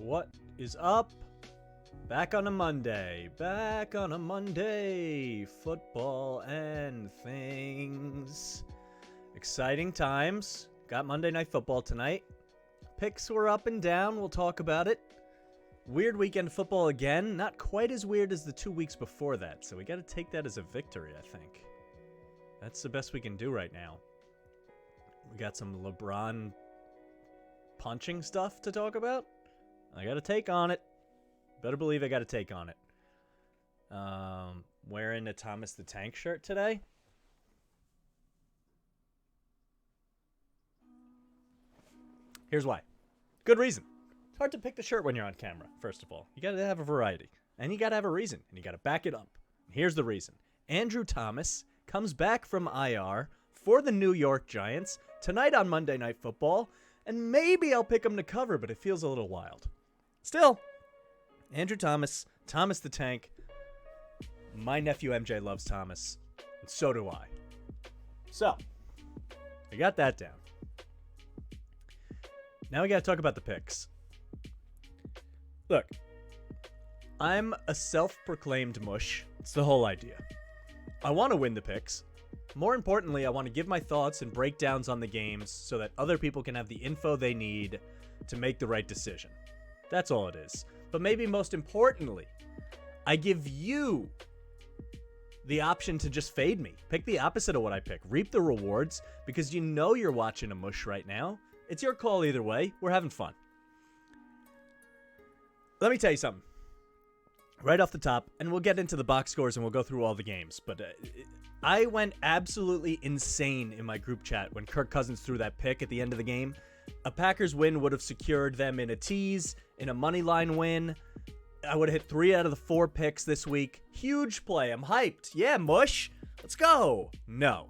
What is up? Back on a Monday. Football and things. Exciting times. Got Monday Night Football tonight. Picks were up and down. We'll talk about it. Weird weekend football again. Not quite as weird as the 2 weeks before that. So we got to take that as a victory, I think. That's the best we can do right now. We got some LeBron punching stuff to talk about. I got a take on it. Better believe I got a take on it. Wearing a Thomas the Tank shirt today. Here's why. Good reason. It's hard to pick the shirt when you're on camera, first of all. You got to have a variety. And you got to have a reason. And you got to back it up. Here's the reason. Andrew Thomas comes back from IR for the New York Giants tonight on Monday Night Football. And maybe I'll pick him to cover, but it feels a little wild. Still, Andrew Thomas, Thomas the Tank. My nephew MJ loves Thomas, and so do I. So, we got that down. Now we got to talk about the picks. Look, I'm a self-proclaimed mush. It's the whole idea. I want to win the picks. More importantly, I want to give my thoughts and breakdowns on the games so that other people can have the info they need to make the right decision. That's all it is. But maybe most importantly, I give you the option to just fade me. Pick the opposite of what I pick. Reap the rewards because you know you're watching a mush right now. It's your call either way. We're having fun. Let me tell you something. Right off the top, and we'll get into the box scores and we'll go through all the games. But I went absolutely insane in my group chat when Kirk Cousins threw that pick at the end of the game. A Packers win would have secured them in a tease, in a money line win. I would have hit 3 out of the 4 picks this week. Huge play. I'm hyped. Yeah, mush. Let's go. No.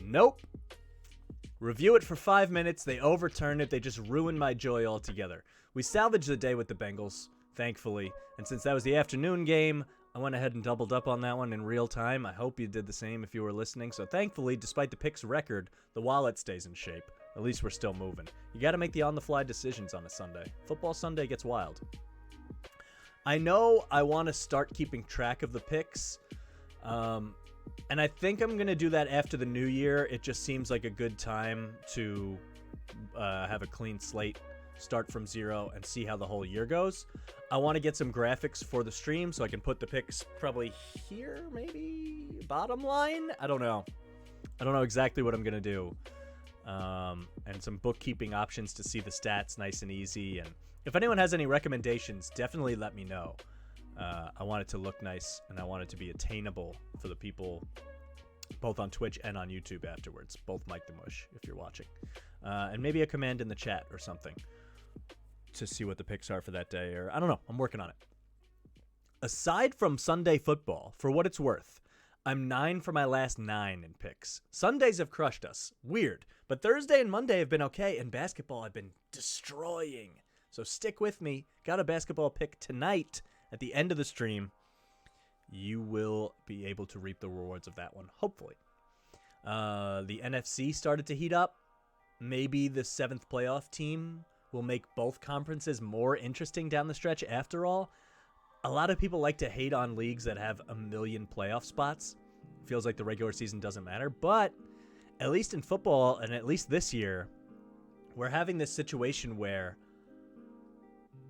Nope. Review it for 5 minutes. They overturn it. They just ruin my joy altogether. We salvaged the day with the Bengals, thankfully. And since that was the afternoon game, I went ahead and doubled up on that one in real time. I hope you did the same if you were listening. So thankfully, despite the picks record, the wallet stays in shape. At least we're still moving. You got to make the on-the-fly decisions on a Sunday. Football Sunday gets wild. I know I want to start keeping track of the picks. And I think I'm going to do that after the new year. It just seems like a good time to have a clean slate, start from zero, and see how the whole year goes. I want to get some graphics for the stream so I can put the picks probably here, maybe bottom line. I don't know exactly what I'm going to do. And some bookkeeping options to see the stats nice and easy. And if anyone has any recommendations, definitely let me know. I want it to look nice, and I want it to be attainable for the people both on Twitch and on YouTube afterwards. Both MikeTheMush, if you're watching. And maybe a command in the chat or something to see what the picks are for that day. Or I don't know. I'm working on it. Aside from Sunday football, for what it's worth, I'm 9 for my last 9 in picks. Sundays have crushed us. Weird. But Thursday and Monday have been okay, and basketball I've been destroying. So stick with me. Got a basketball pick tonight at the end of the stream. You will be able to reap the rewards of that one, hopefully. The NFC started to heat up. Maybe the 7th playoff team will make both conferences more interesting down the stretch after all. A lot of people like to hate on leagues that have a million playoff spots. Feels like the regular season doesn't matter. But at least in football, and at least this year, we're having this situation where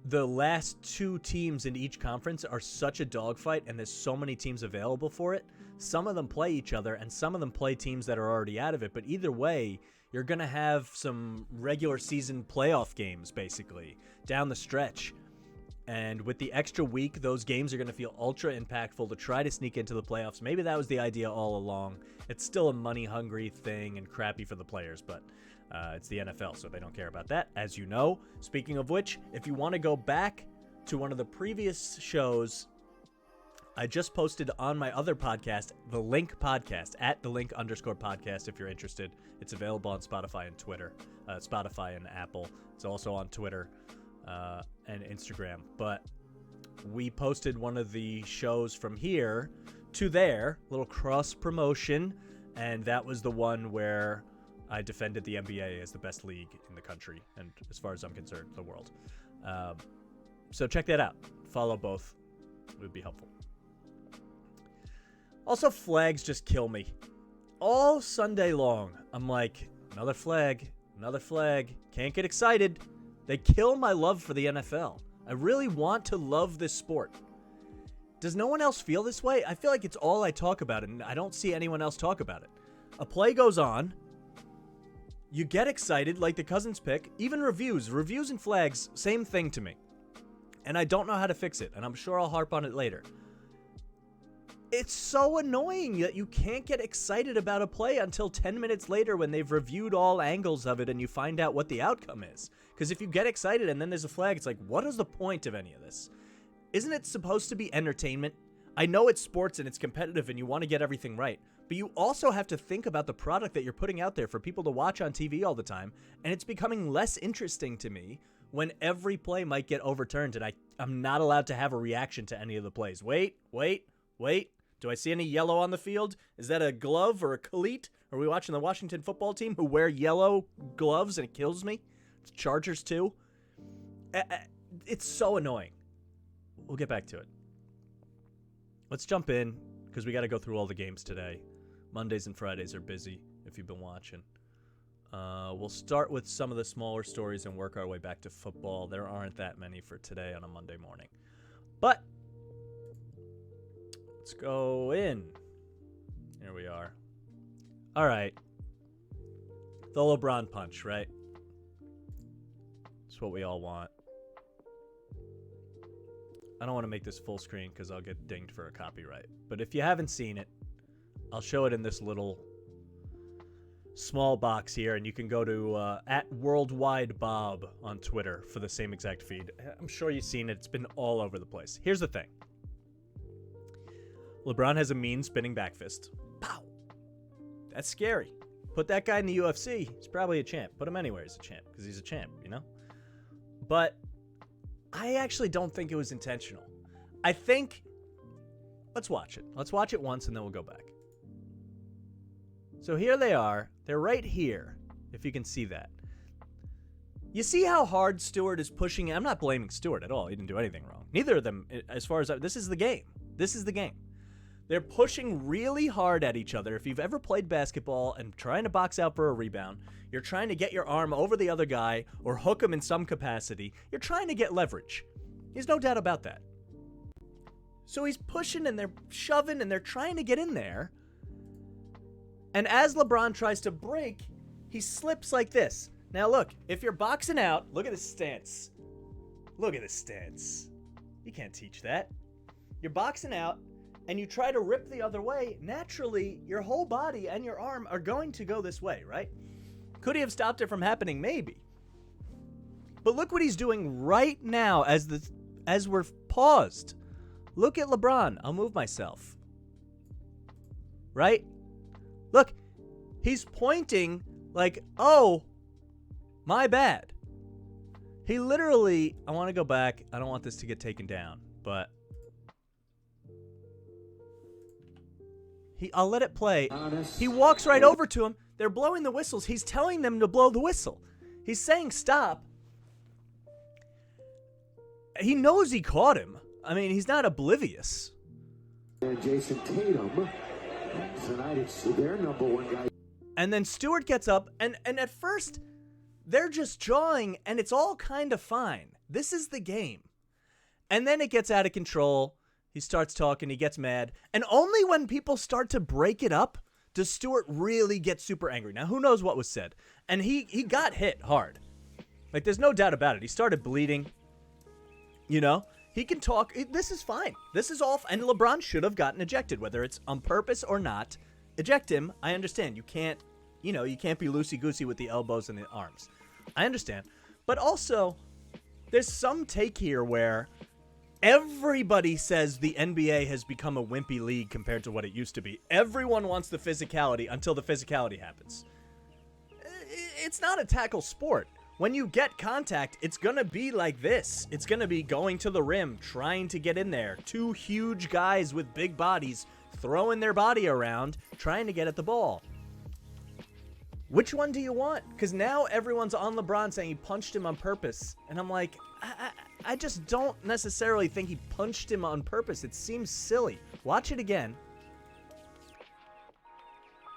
the last 2 teams in each conference are such a dogfight, and there's so many teams available for it. Some of them play each other, and some of them play teams that are already out of it. But either way, you're going to have some regular season playoff games, basically, down the stretch. And with the extra week, those games are going to feel ultra impactful to try to sneak into the playoffs. Maybe that was the idea all along. It's still a money-hungry thing and crappy for the players, but it's the NFL, so they don't care about that, as you know. Speaking of which, if you want to go back to one of the previous shows, I just posted on my other podcast, The Link Podcast, at The Link_podcast if you're interested. It's available on Spotify and Twitter, Spotify and Apple. It's also on Twitter and Instagram. But we posted one of the shows from here to there, little cross promotion, and that was the one where I defended the NBA as the best league in the country, and as far as I'm concerned, the world. So check that out. Follow both. It would be helpful. Also, flags just kill me. All Sunday long, I'm like, another flag, another flag. Can't get excited. They kill my love for the NFL. I really want to love this sport. Does no one else feel this way? I feel like it's all I talk about, and I don't see anyone else talk about it. A play goes on. You get excited, like the Cousins pick. Even reviews and flags, same thing to me. And I don't know how to fix it, and I'm sure I'll harp on it later. It's so annoying that you can't get excited about a play until 10 minutes later when they've reviewed all angles of it and you find out what the outcome is. Because if you get excited and then there's a flag, it's like, what is the point of any of this? Isn't it supposed to be entertainment? I know it's sports and it's competitive and you want to get everything right, but you also have to think about the product that you're putting out there for people to watch on TV all the time, and it's becoming less interesting to me when every play might get overturned and I'm not allowed to have a reaction to any of the plays. Wait. Do I see any yellow on the field? Is that a glove or a cleat? Are we watching the Washington football team who wear yellow gloves and it kills me? It's Chargers too. It's so annoying. We'll get back to it. Let's jump in because we got to go through all the games today. Mondays and Fridays are busy if you've been watching. We'll start with some of the smaller stories and work our way back to football. There aren't that many for today on a Monday morning. But let's go in. Here we are. All right. The LeBron punch, right? It's what we all want. I don't want to make this full screen because I'll get dinged for a copyright. But if you haven't seen it, I'll show it in this little small box here, and you can go to @WorldwideBob on Twitter for the same exact feed. I'm sure you've seen it. It's been all over the place. Here's the thing. LeBron has a mean spinning back fist. Pow! That's scary. Put that guy in the UFC. He's probably a champ. Put him anywhere. He's a champ because he's a champ, you know? But I actually don't think it was intentional. I think... Let's watch it. Let's watch it once and then we'll go back. So here they are. They're right here, if you can see that. You see how hard Stewart is pushing? I'm not blaming Stewart at all. He didn't do anything wrong. Neither of them, as far as... This is the game. This is the game. They're pushing really hard at each other. If you've ever played basketball and trying to box out for a rebound, you're trying to get your arm over the other guy or hook him in some capacity. You're trying to get leverage. There's no doubt about that. So he's pushing and they're shoving and they're trying to get in there. And as LeBron tries to break, he slips like this. Now look, if you're boxing out, look at this stance. Look at this stance. You can't teach that. You're boxing out and you try to rip the other way, naturally, your whole body and your arm are going to go this way, right? Could he have stopped it from happening? Maybe. But look what he's doing right now as we're paused. Look at LeBron. I'll move myself. Right? Look, he's pointing like, oh, my bad. He literally, I want to go back. I don't want this to get taken down, but I'll let it play. He walks right over to him. They're blowing the whistles. He's telling them to blow the whistle. He's saying stop. He knows he caught him. I mean, he's not oblivious. And Jason Tatum, tonight it's their number one guy. And then Stewart gets up, and at first, they're just jawing, and it's all kind of fine. This is the game. And then it gets out of control. He starts talking, he gets mad. And only when people start to break it up does Stewart really get super angry. Now, who knows what was said? And he got hit hard. Like, there's no doubt about it. He started bleeding. You know? He can talk. This is fine. This is all. And LeBron should have gotten ejected, whether it's on purpose or not. Eject him. I understand. You can't be loosey-goosey with the elbows and the arms. I understand. But also, there's some take here where everybody says the NBA has become a wimpy league compared to what it used to be. Everyone wants the physicality until the physicality happens. It's not a tackle sport. When you get contact, it's going to be like this. It's going to be going to the rim, trying to get in there. Two huge guys with big bodies throwing their body around, trying to get at the ball. Which one do you want? Because now everyone's on LeBron saying he punched him on purpose. And I'm like, I just don't necessarily think he punched him on purpose. It seems silly. Watch it again.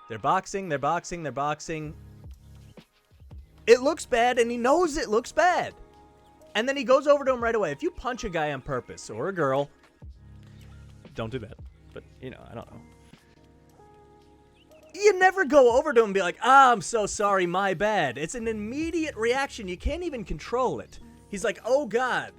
They're boxing. It looks bad, and he knows it looks bad. And then he goes over to him right away. If you punch a guy on purpose, or a girl, don't do that. But, I don't know. You never go over to him and be like, I'm so sorry, my bad. It's an immediate reaction. You can't even control it. He's like, oh, God,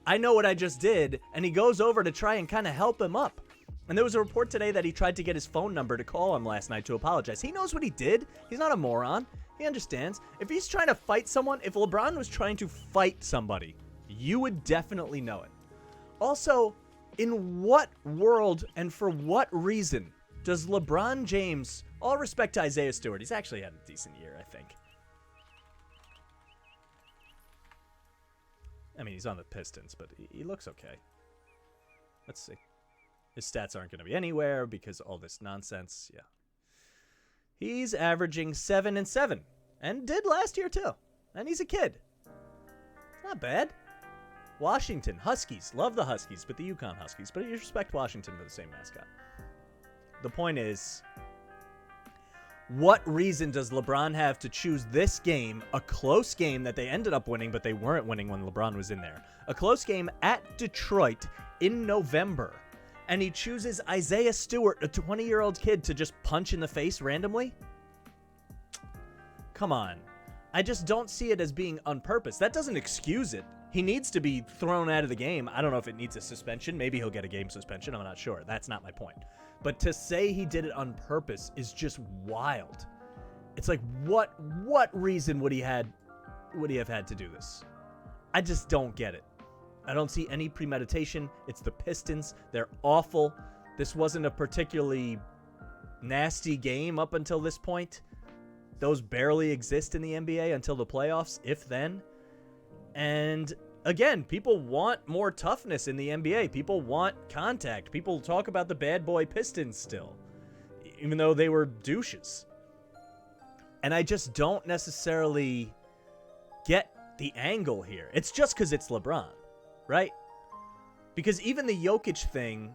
I know what I just did. And he goes over to try and kind of help him up. And there was a report today that he tried to get his phone number to call him last night to apologize. He knows what he did. He's not a moron. He understands. If he's trying to fight someone, if LeBron was trying to fight somebody, you would definitely know it. Also, in what world and for what reason does LeBron James, all respect to Isaiah Stewart, he's actually had a decent year, I think. I mean, he's on the Pistons, but he looks okay. Let's see. His stats aren't going to be anywhere because all this nonsense. Yeah. He's averaging 7-7 and did last year too. And he's a kid. It's not bad. Washington, Huskies. Love the Huskies, but the Yukon Huskies. But you respect Washington for the same mascot. The point is, what reason does LeBron have to choose this game, a close game that they ended up winning, but they weren't winning when LeBron was in there, a close game at Detroit in November, and he chooses Isaiah Stewart, a 20-year-old kid, to just punch in the face randomly? Come on. I just don't see it as being on purpose. That doesn't excuse it. He needs to be thrown out of the game. I don't know if it needs a suspension. Maybe he'll get a game suspension. I'm not sure. That's not my point. But to say he did it on purpose is just wild. It's like, what reason would he have had to do this? I just don't get it. I don't see any premeditation. It's the Pistons. They're awful. This wasn't a particularly nasty game up until this point. Those barely exist in the NBA until the playoffs, if then. And again, people want more toughness in the NBA. People want contact. People talk about the bad boy Pistons still, even though they were douches. And I just don't necessarily get the angle here. It's just because it's LeBron, right? Because even the Jokic thing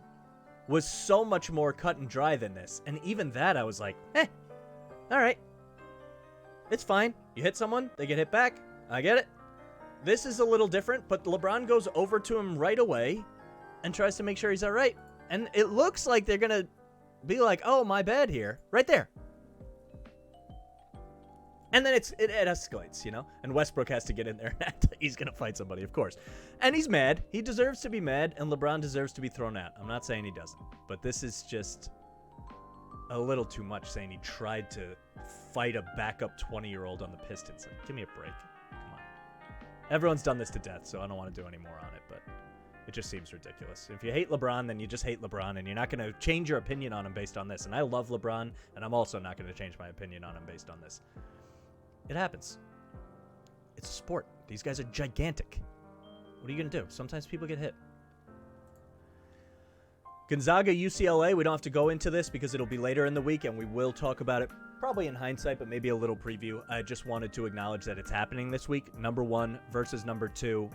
was so much more cut and dry than this. And even that, I was like, all right. It's fine. You hit someone, they get hit back. I get it. This is a little different, but LeBron goes over to him right away and tries to make sure he's all right. And it looks like they're going to be like, oh, my bad here. Right there. And then it escalates, And Westbrook has to get in there and act like he's going to fight somebody, of course. And he's mad. He deserves to be mad, and LeBron deserves to be thrown out. I'm not saying he doesn't. But this is just a little too much, saying he tried to fight a backup 20-year-old on the Pistons. Like, give me a break. Come on. Everyone's done this to death, so I don't want to do any more on it, but it just seems ridiculous. If you hate LeBron, then you just hate LeBron, and you're not going to change your opinion on him based on this. And I love LeBron, and I'm also not going to change my opinion on him based on this. It happens. It's a sport. These guys are gigantic. What are you going to do? Sometimes people get hit. Gonzaga, UCLA, we don't have to go into this because it'll be later in the week, and we will talk about it probably in hindsight, but maybe a little preview. I just wanted to acknowledge that it's happening this week. Number 1 versus number 2.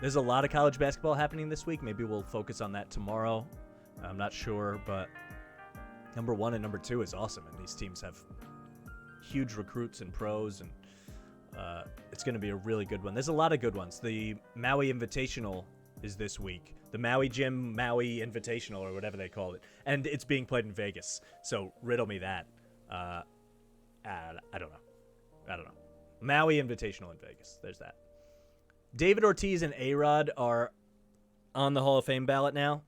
There's a lot of college basketball happening this week. Maybe we'll focus on that tomorrow. I'm not sure, but number 1 and number 2 is awesome, and these teams have huge recruits and pros, and it's going to be a really good one. There's a lot of good ones. The Maui Invitational is this week. The Maui Invitational, or whatever they call it. And it's being played in Vegas. So riddle me that. I don't know. Maui Invitational in Vegas. There's that. David Ortiz and A-Rod are on the Hall of Fame ballot now.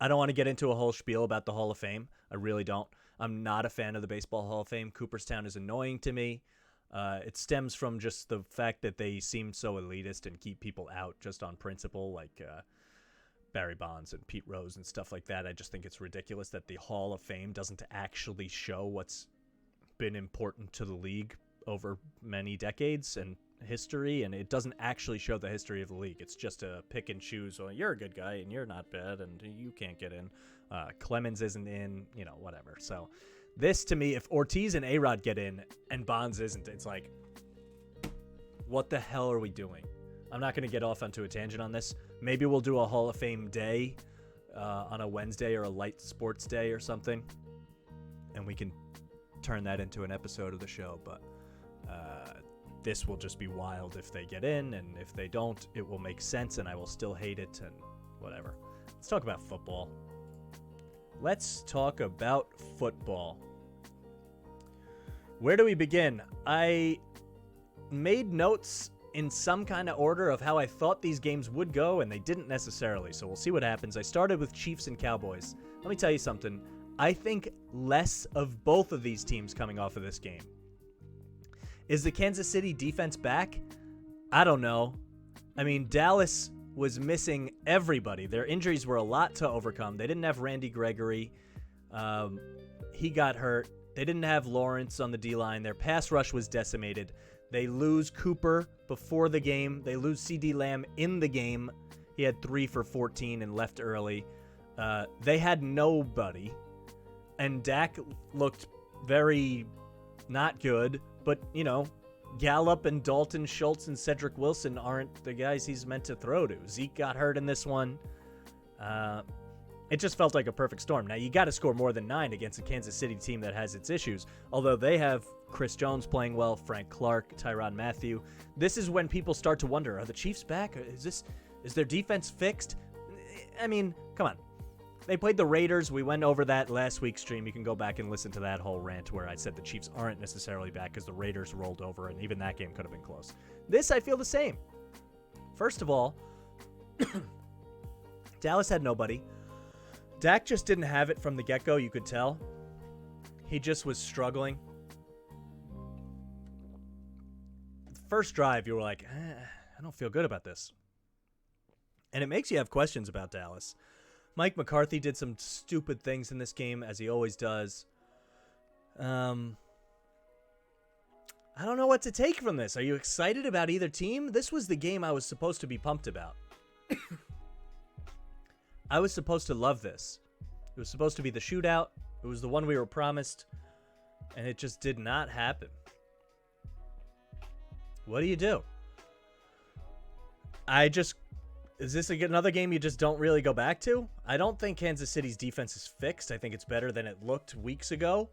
I don't want to get into a whole spiel about the Hall of Fame. I really don't. I'm not a fan of the Baseball Hall of Fame. Cooperstown is annoying to me. It stems from just the fact that they seem so elitist and keep people out just on principle, like Barry Bonds and Pete Rose and stuff like that. I just think it's ridiculous that the Hall of Fame doesn't actually show what's been important to the league over many decades and history, and it doesn't actually show the history of the league. It's just a pick and choose. Well, you're a good guy and you're not bad and you can't get in. Clemens isn't in, whatever. So this, to me, if Ortiz and A-Rod get in and Bonds isn't, it's like, what the hell are we doing? I'm not going to get off onto a tangent on this. Maybe we'll do a Hall of Fame day on a Wednesday or a light sports day or something, and we can turn that into an episode of the show. But this will just be wild if they get in, and if they don't, it will make sense, and I will still hate it, and whatever. Let's talk about football. Let's talk about football. Where do we begin? I made notes in some kind of order of how I thought these games would go, and they didn't necessarily, so we'll see what happens. I started with Chiefs and Cowboys. Let me tell you something. I think less of both of these teams coming off of this game. Is the Kansas City defense back? I don't know. I mean, Dallas was missing everybody. Their injuries were a lot to overcome. They didn't have Randy Gregory. He got hurt. They didn't have Lawrence on the D-line. Their pass rush was decimated. They lose Cooper before the game. They lose CD Lamb in the game. He had 3 for 14 and left early. They had nobody. And Dak looked very not good. But, you know, Gallup and Dalton Schultz and Cedric Wilson aren't the guys he's meant to throw to. Zeke got hurt in this one. It just felt like a perfect storm. Now, you got to score more than 9 against a Kansas City team that has its issues. Although they have Chris Jones playing well, Frank Clark, Tyrann Mathieu. This is when people start to wonder, are the Chiefs back? Is their defense fixed? I mean, come on. They played the Raiders. We went over that last week's stream. You can go back and listen to that whole rant where I said the Chiefs aren't necessarily back because the Raiders rolled over, and even that game could have been close. This, I feel the same. First of all, Dallas had nobody. Dak just didn't have it from the get-go, you could tell. He just was struggling. First drive, you were like, I don't feel good about this. And it makes you have questions about Dallas. Mike McCarthy did some stupid things in this game, as he always does. I don't know what to take from this. Are you excited about either team? This was the game I was supposed to be pumped about. I was supposed to love this. It was supposed to be the shootout. It was the one we were promised, and it just did not happen. What do you do? Is this another game you just don't really go back to? I don't think Kansas City's defense is fixed. I think it's better than it looked weeks ago.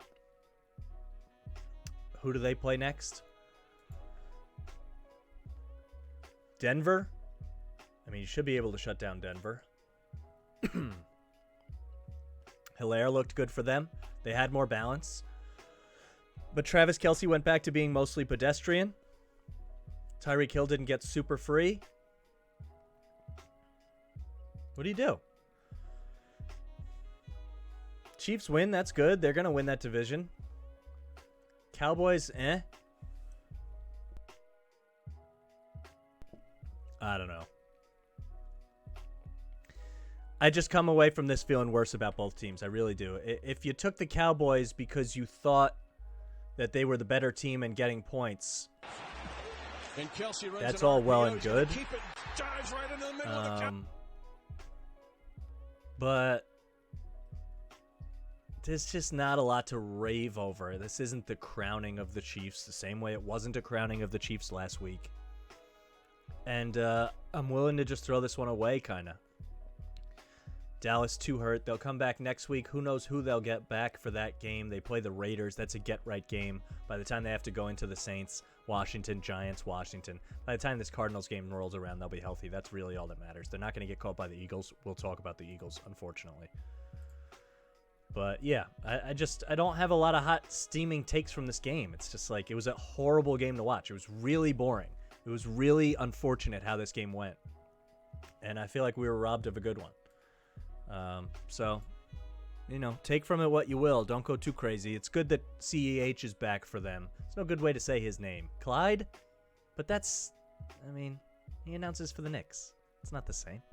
Who do they play next? Denver? I mean, you should be able to shut down Denver. Hilaire looked good for them. They had more balance. But Travis Kelce went back to being mostly pedestrian. Tyreek Hill didn't get super free. What do you do? Chiefs win. That's good. They're going to win that division. Cowboys, I don't know. I just come away from this feeling worse about both teams. I really do. If you took the Cowboys because you thought that they were the better team and getting points, that's all well and good. But there's just not a lot to rave over. This isn't the crowning of the Chiefs the same way it wasn't a crowning of the Chiefs last week. And I'm willing to just throw this one away, kind of. Dallas too hurt. They'll come back next week. Who knows who they'll get back for that game. They play the Raiders. That's a get-right game. By the time they have to go into the Saints, Washington, Giants, Washington. By the time this Cardinals game rolls around, they'll be healthy. That's really all that matters. They're not going to get caught by the Eagles. We'll talk about the Eagles, unfortunately. But, yeah, I don't have a lot of hot, steaming takes from this game. It's just like, it was a horrible game to watch. It was really boring. It was really unfortunate how this game went. And I feel like we were robbed of a good one. So, you know, take from it what you will. Don't go too crazy. It's good that CEH is back for them. It's no good way to say his name. Clyde? But that's, I mean, he announces for the Knicks. It's not the same.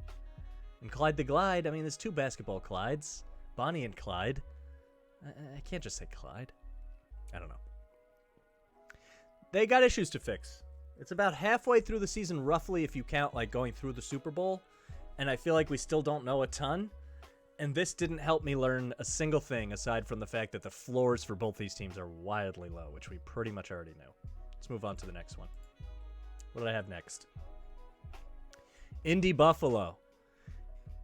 And Clyde the Glide, I mean, there's 2 basketball Clydes. Bonnie and Clyde. I can't just say Clyde. I don't know. They got issues to fix. It's about halfway through the season, roughly, if you count, like, going through the Super Bowl. And I feel like we still don't know a ton. And this didn't help me learn a single thing aside from the fact that the floors for both these teams are wildly low, which we pretty much already knew. Let's move on to the next one. What do I have next? Indy Buffalo.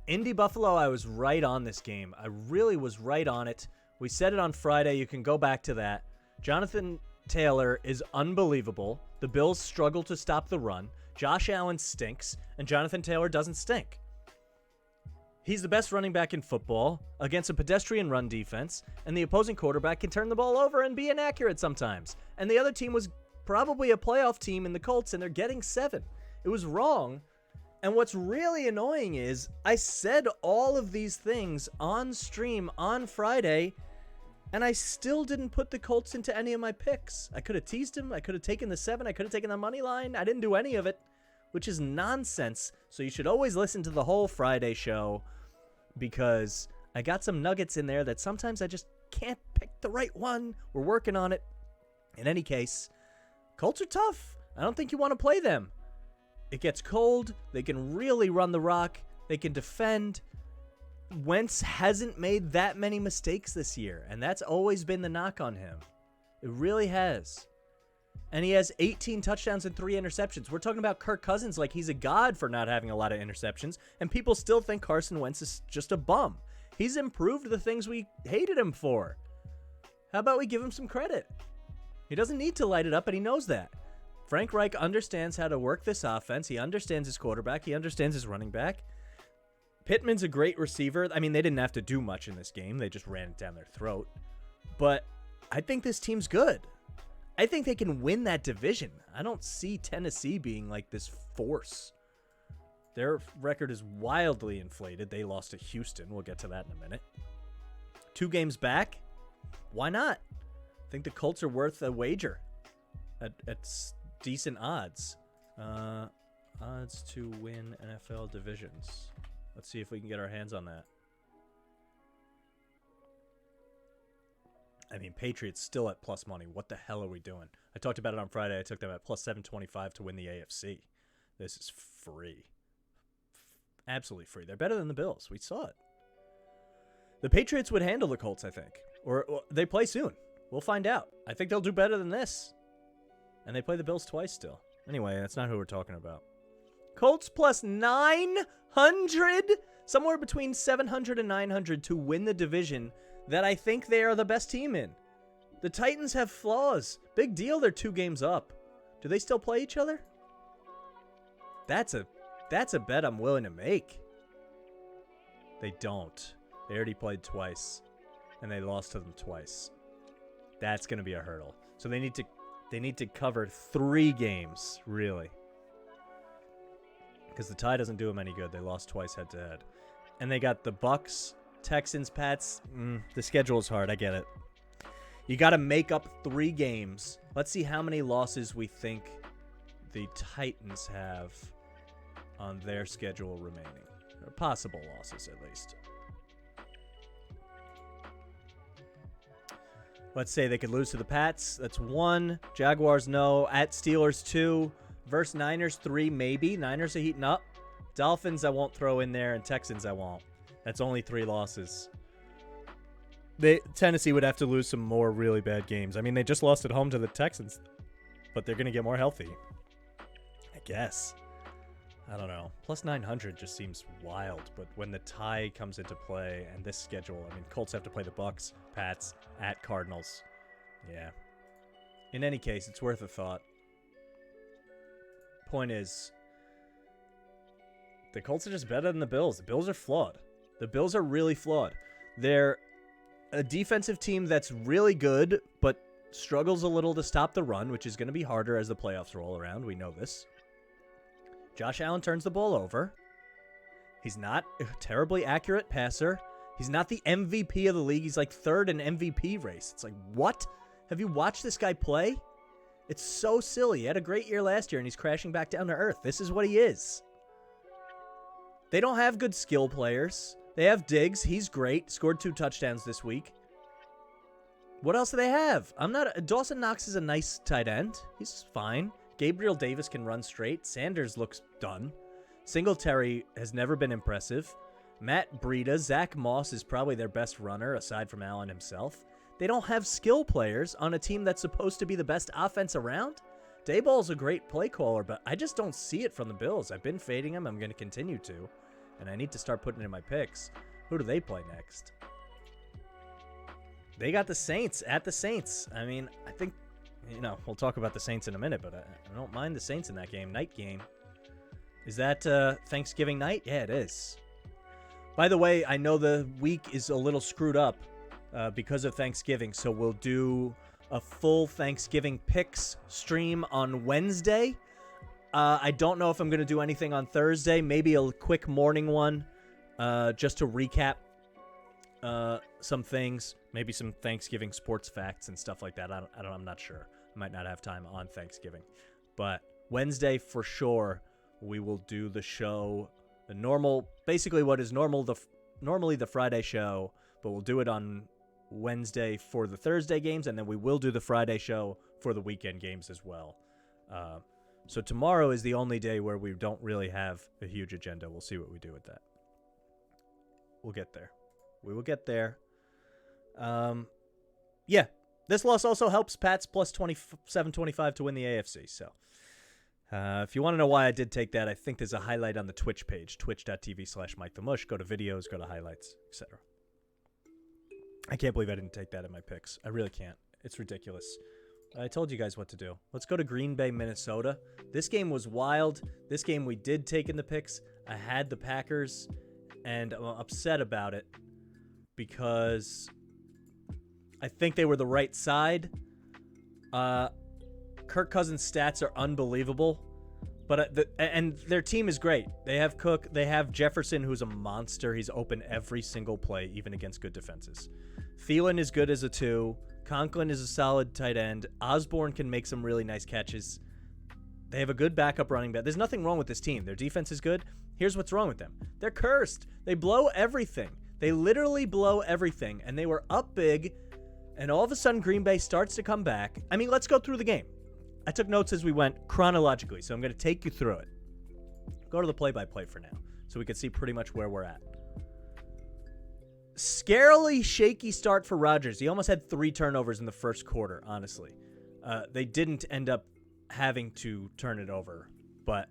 Indy Buffalo, I was right on this game. I really was right on it. We said it on Friday. You can go back to that. Jonathan Taylor is unbelievable. The Bills struggle to stop the run. Josh Allen stinks, and Jonathan Taylor doesn't stink. He's the best running back in football against a pedestrian run defense, and the opposing quarterback can turn the ball over and be inaccurate sometimes. And the other team was probably a playoff team in the Colts, and they're getting 7. It was wrong. And what's really annoying is I said all of these things on stream on Friday, and I still didn't put the Colts into any of my picks. I could have teased him. I could have taken the 7. I could have taken the money line. I didn't do any of it, which is nonsense. So you should always listen to the whole Friday show, because I got some nuggets in there that sometimes I just can't pick the right one. We're working on it. In any case, Colts are tough. I don't think you want to play them. It gets cold. They can really run the rock. They can defend. Wentz hasn't made that many mistakes this year, and that's always been the knock on him. It really has. And he has 18 touchdowns and 3 interceptions. We're talking about Kirk Cousins like he's a god for not having a lot of interceptions, and people still think Carson Wentz is just a bum. He's improved the things we hated him for. How about we give him some credit? He doesn't need to light it up, and he knows that. Frank Reich understands how to work this offense. He understands his quarterback. He understands his running back. Pittman's a great receiver. I mean, they didn't have to do much in this game. They just ran it down their throat. But I think this team's good. I think they can win that division. I don't see Tennessee being like this force. Their record is wildly inflated. They lost to Houston. We'll get to that in a minute. 2 games back? Why not? I think the Colts are worth a wager at decent odds. Odds to win NFL divisions. Let's see if we can get our hands on that. I mean, Patriots still at plus money. What the hell are we doing? I talked about it on Friday. I took them at plus 725 to win the AFC. This is free. Absolutely free. They're better than the Bills. We saw it. The Patriots would handle the Colts, I think. Or they play soon. We'll find out. I think they'll do better than this. And they play the Bills twice still. Anyway, that's not who we're talking about. Colts plus 900? Somewhere between 700 and 900 to win the division that I think they are the best team in. The Titans have flaws. Big deal, they're 2 games up. Do they still play each other? That's a bet I'm willing to make. They don't. They already played twice, and they lost to them twice. That's going to be a hurdle. So they need to cover 3 games, really. Because the tie doesn't do them any good. They lost twice head-to-head. And they got the Bucks, Texans, Pats. The schedule is hard. I get it. You got to make up 3 games. Let's see how many losses we think the Titans have on their schedule remaining. Or possible losses, at least. Let's say they could lose to the Pats. That's 1. Jaguars, no. At Steelers, 2. Versus Niners, 3, maybe. Niners are heating up. Dolphins, I won't throw in there. And Texans, I won't. That's only 3 losses. Tennessee would have to lose some more really bad games. I mean, they just lost at home to the Texans. But they're going to get more healthy. I guess. I don't know. Plus 900 just seems wild. But when the tie comes into play and this schedule, I mean, Colts have to play the Bucks, Pats, at Cardinals. Yeah. In any case, it's worth a thought. Point is, the Colts are just better than the Bills. The Bills are flawed. The Bills are really flawed. They're a defensive team that's really good, but struggles a little to stop the run, which is going to be harder as the playoffs roll around. We know this. Josh Allen turns the ball over. He's not a terribly accurate passer. He's not the MVP of the league. He's like 3rd in MVP race. It's like, what? Have you watched this guy play? It's so silly. He had a great year last year, and he's crashing back down to earth. This is what he is. They don't have good skill players. They have Diggs. He's great. Scored 2 touchdowns this week. What else do they have? Dawson Knox is a nice tight end. He's fine. Gabriel Davis can run straight. Sanders looks done. Singletary has never been impressive. Matt Breida, Zach Moss is probably their best runner aside from Allen himself. They don't have skill players on a team that's supposed to be the best offense around. Dayball's a great play caller, but I just don't see it from the Bills. I've been fading him. I'm going to continue to. And I need to start putting in my picks. Who do they play next? They got the Saints at the Saints. I mean, I think, we'll talk about the Saints in a minute, but I don't mind the Saints in that game. Night game. Is that Thanksgiving night? Yeah, it is. By the way, I know the week is a little screwed up because of Thanksgiving, so we'll do a full Thanksgiving picks stream on Wednesday. I don't know if I'm going to do anything on Thursday. Maybe a quick morning one just to recap some things. Maybe some Thanksgiving sports facts and stuff like that. I'm not sure. I might not have time on Thanksgiving. But Wednesday for sure, we will do the show, the normal, basically what is normally the Friday show, but we'll do it on Wednesday for the Thursday games, and then we will do the Friday show for the weekend games as well. So tomorrow is the only day where we don't really have a huge agenda. We'll see what we do with that. We'll get there. We will get there. Yeah, this loss also helps Pats plus 27-25 to win the AFC. So if you want to know why I did take that, I think there's a highlight on the Twitch page, twitch.tv/MikeTheMush. Go to videos, go to highlights, etc. I can't believe I didn't take that in my picks. I really can't. It's ridiculous. I told you guys what to do. Let's go to Green Bay, Minnesota. This game was wild. This game we did take in the picks. I had the Packers, and I'm upset about it because I think they were the right side. Kirk Cousins' stats are unbelievable, but and their team is great. They have Cook. They have Jefferson, who's a monster. He's open every single play, even against good defenses. Thielen is good as a 2. Conklin is a solid tight end. Osborne can make some really nice catches. They have a good backup running back. There's nothing wrong with this team. Their defense is good. Here's what's wrong with them. They're cursed. They blow everything. They literally blow everything, and they were up big, and all of a sudden Green Bay starts to come back. I mean, let's go through the game. I took notes as we went chronologically, so I'm going to take you through it. Go to the play-by-play for now, so we can see pretty much where we're at. Scarily shaky start for Rodgers. He almost had 3 turnovers in the first quarter, honestly. They didn't end up having to turn it over, but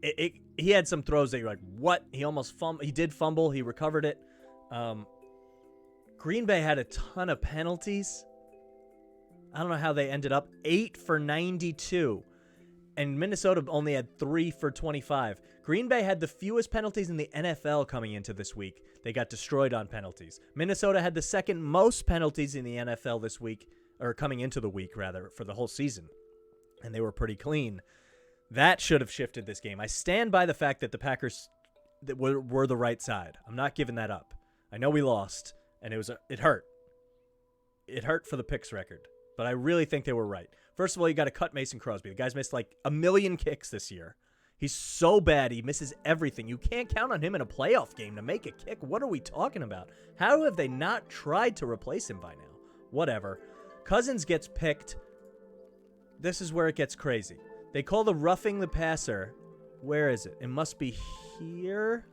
he had some throws that you're like, what? He almost fumbled. He did fumble. He recovered it. Green Bay had a ton of penalties. I don't know how they ended up 8 for 92, and Minnesota only had 3 for 25. Green Bay had the fewest penalties in the NFL coming into this week. They got destroyed on penalties. Minnesota had the second most penalties in the NFL this week, or coming into the week, rather, for the whole season, and they were pretty clean. That should have shifted this game. I stand by the fact that the Packers were the right side. I'm not giving that up. I know we lost, and it hurt. It hurt for the picks record, but I really think they were right. First of all, you got to cut Mason Crosby. The guy's missed like 1 million kicks this year. He's so bad, he misses everything. You can't count on him in a playoff game to make a kick. What are we talking about? How have they not tried to replace him by now? Whatever. Cousins gets picked. This is where it gets crazy. They call the roughing the passer. Where is it? It must be here.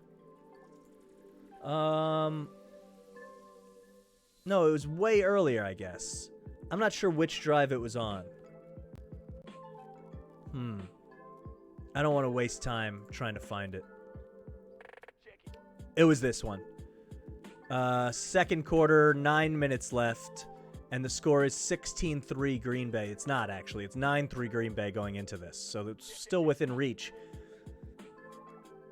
No, it was way earlier, I guess. I'm not sure which drive it was on. I don't want to waste time trying to find it. It was this one. Second quarter, 9 minutes left, and the score is 16-3 Green Bay. It's not, actually. It's 9-3 Green Bay going into this, so it's still within reach.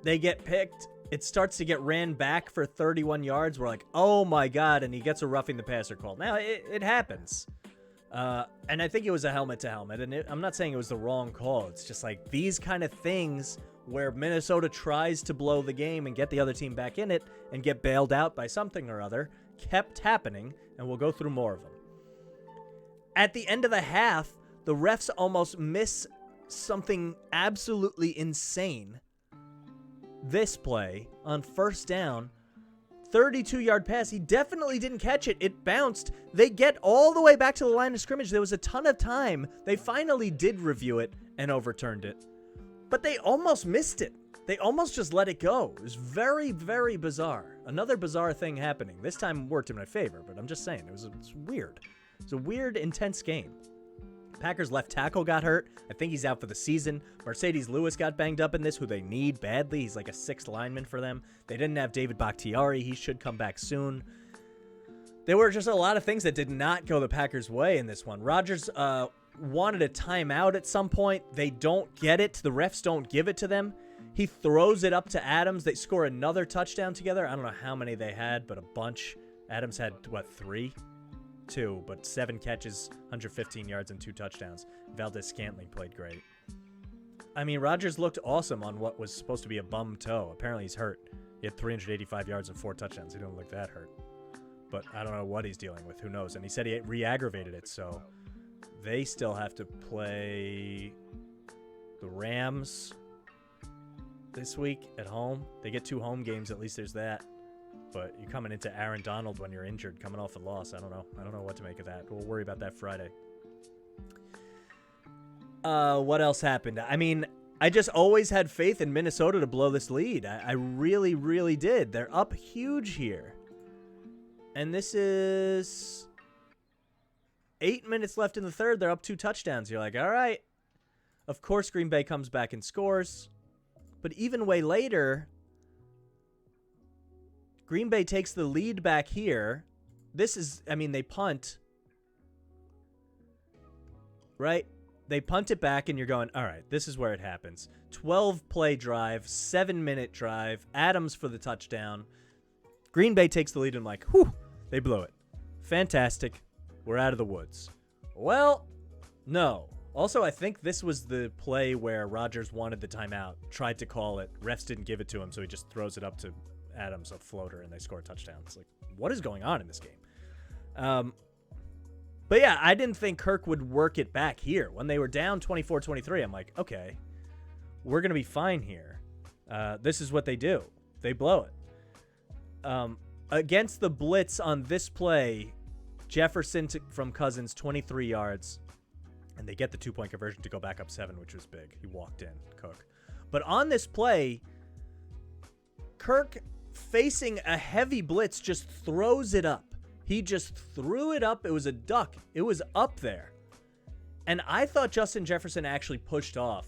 They get picked. It starts to get ran back for 31 yards. We're like, oh my God, and he gets a roughing the passer call. Now, it happens. And I think it was a helmet to helmet, and I'm not saying it was the wrong call. It's just like these kind of things where Minnesota tries to blow the game and get the other team back in it and get bailed out by something or other kept happening, and we'll go through more of them. At the end of the half, the refs almost miss something absolutely insane. This play on first down, 32-yard pass. He definitely didn't catch it. It bounced. They get all the way back to the line of scrimmage. There was a ton of time. They finally did review it and overturned it. But they almost missed it. They almost just let it go. It was very, very bizarre. Another bizarre thing happening. This time worked in my favor, but I'm just saying. It's weird. It's a weird, intense game. Packers left tackle got hurt. I think he's out for the season. Mercedes Lewis got banged up in this, who they need badly. He's like a sixth lineman for them. They didn't have David Bakhtiari. He should come back soon. There were just a lot of things that did not go the Packers' way in this one. Rodgers wanted a timeout at some point. They don't get it. The refs don't give it to them. He throws it up to Adams. They score another touchdown together. I don't know how many they had, but a bunch. Adams had, what, 3? 2, but 7 catches, 115 yards, and 2 touchdowns. Valdez-Scantling played great. I mean, Rodgers looked awesome on what was supposed to be a bum toe. Apparently he's hurt. He had 385 yards and 4 touchdowns. He didn't look that hurt. But I don't know what he's dealing with. Who knows? And he said he re-aggravated it, so they still have to play the Rams this week at home. They get 2 home games. At least there's that. But you're coming into Aaron Donald when you're injured, coming off a loss. I don't know. I don't know what to make of that. We'll worry about that Friday. What else happened? I mean, I just always had faith in Minnesota to blow this lead. I really, really did. They're up huge here. And this is 8 minutes left in the third. They're up 2 touchdowns. You're like, all right. Of course, Green Bay comes back and scores. But even way later, Green Bay takes the lead back here. This is, I mean, they punt. Right? They punt it back, and you're going, all right, this is where it happens. 12-play drive, 7-minute drive, Adams for the touchdown. Green Bay takes the lead, and I'm like, whew, they blew it. Fantastic. We're out of the woods. Well, no. Also, I think this was the play where Rodgers wanted the timeout, tried to call it. Refs didn't give it to him, so he just throws it up to Adams, a floater, and they score a touchdown. It's like, what is going on in this game? But yeah, I didn't think Kirk would work it back here. When they were down 24-23, I'm like, okay, we're going to be fine here. This is what they do. They blow it. Against the blitz on this play, Jefferson from Cousins, 23 yards, and they get the 2-point conversion to go back up 7, which was big. He walked in, Cook. But on this play, Kirk, facing a heavy blitz, just throws it up. He just threw it up. It was a duck. It was up there. And I thought Justin Jefferson actually pushed off,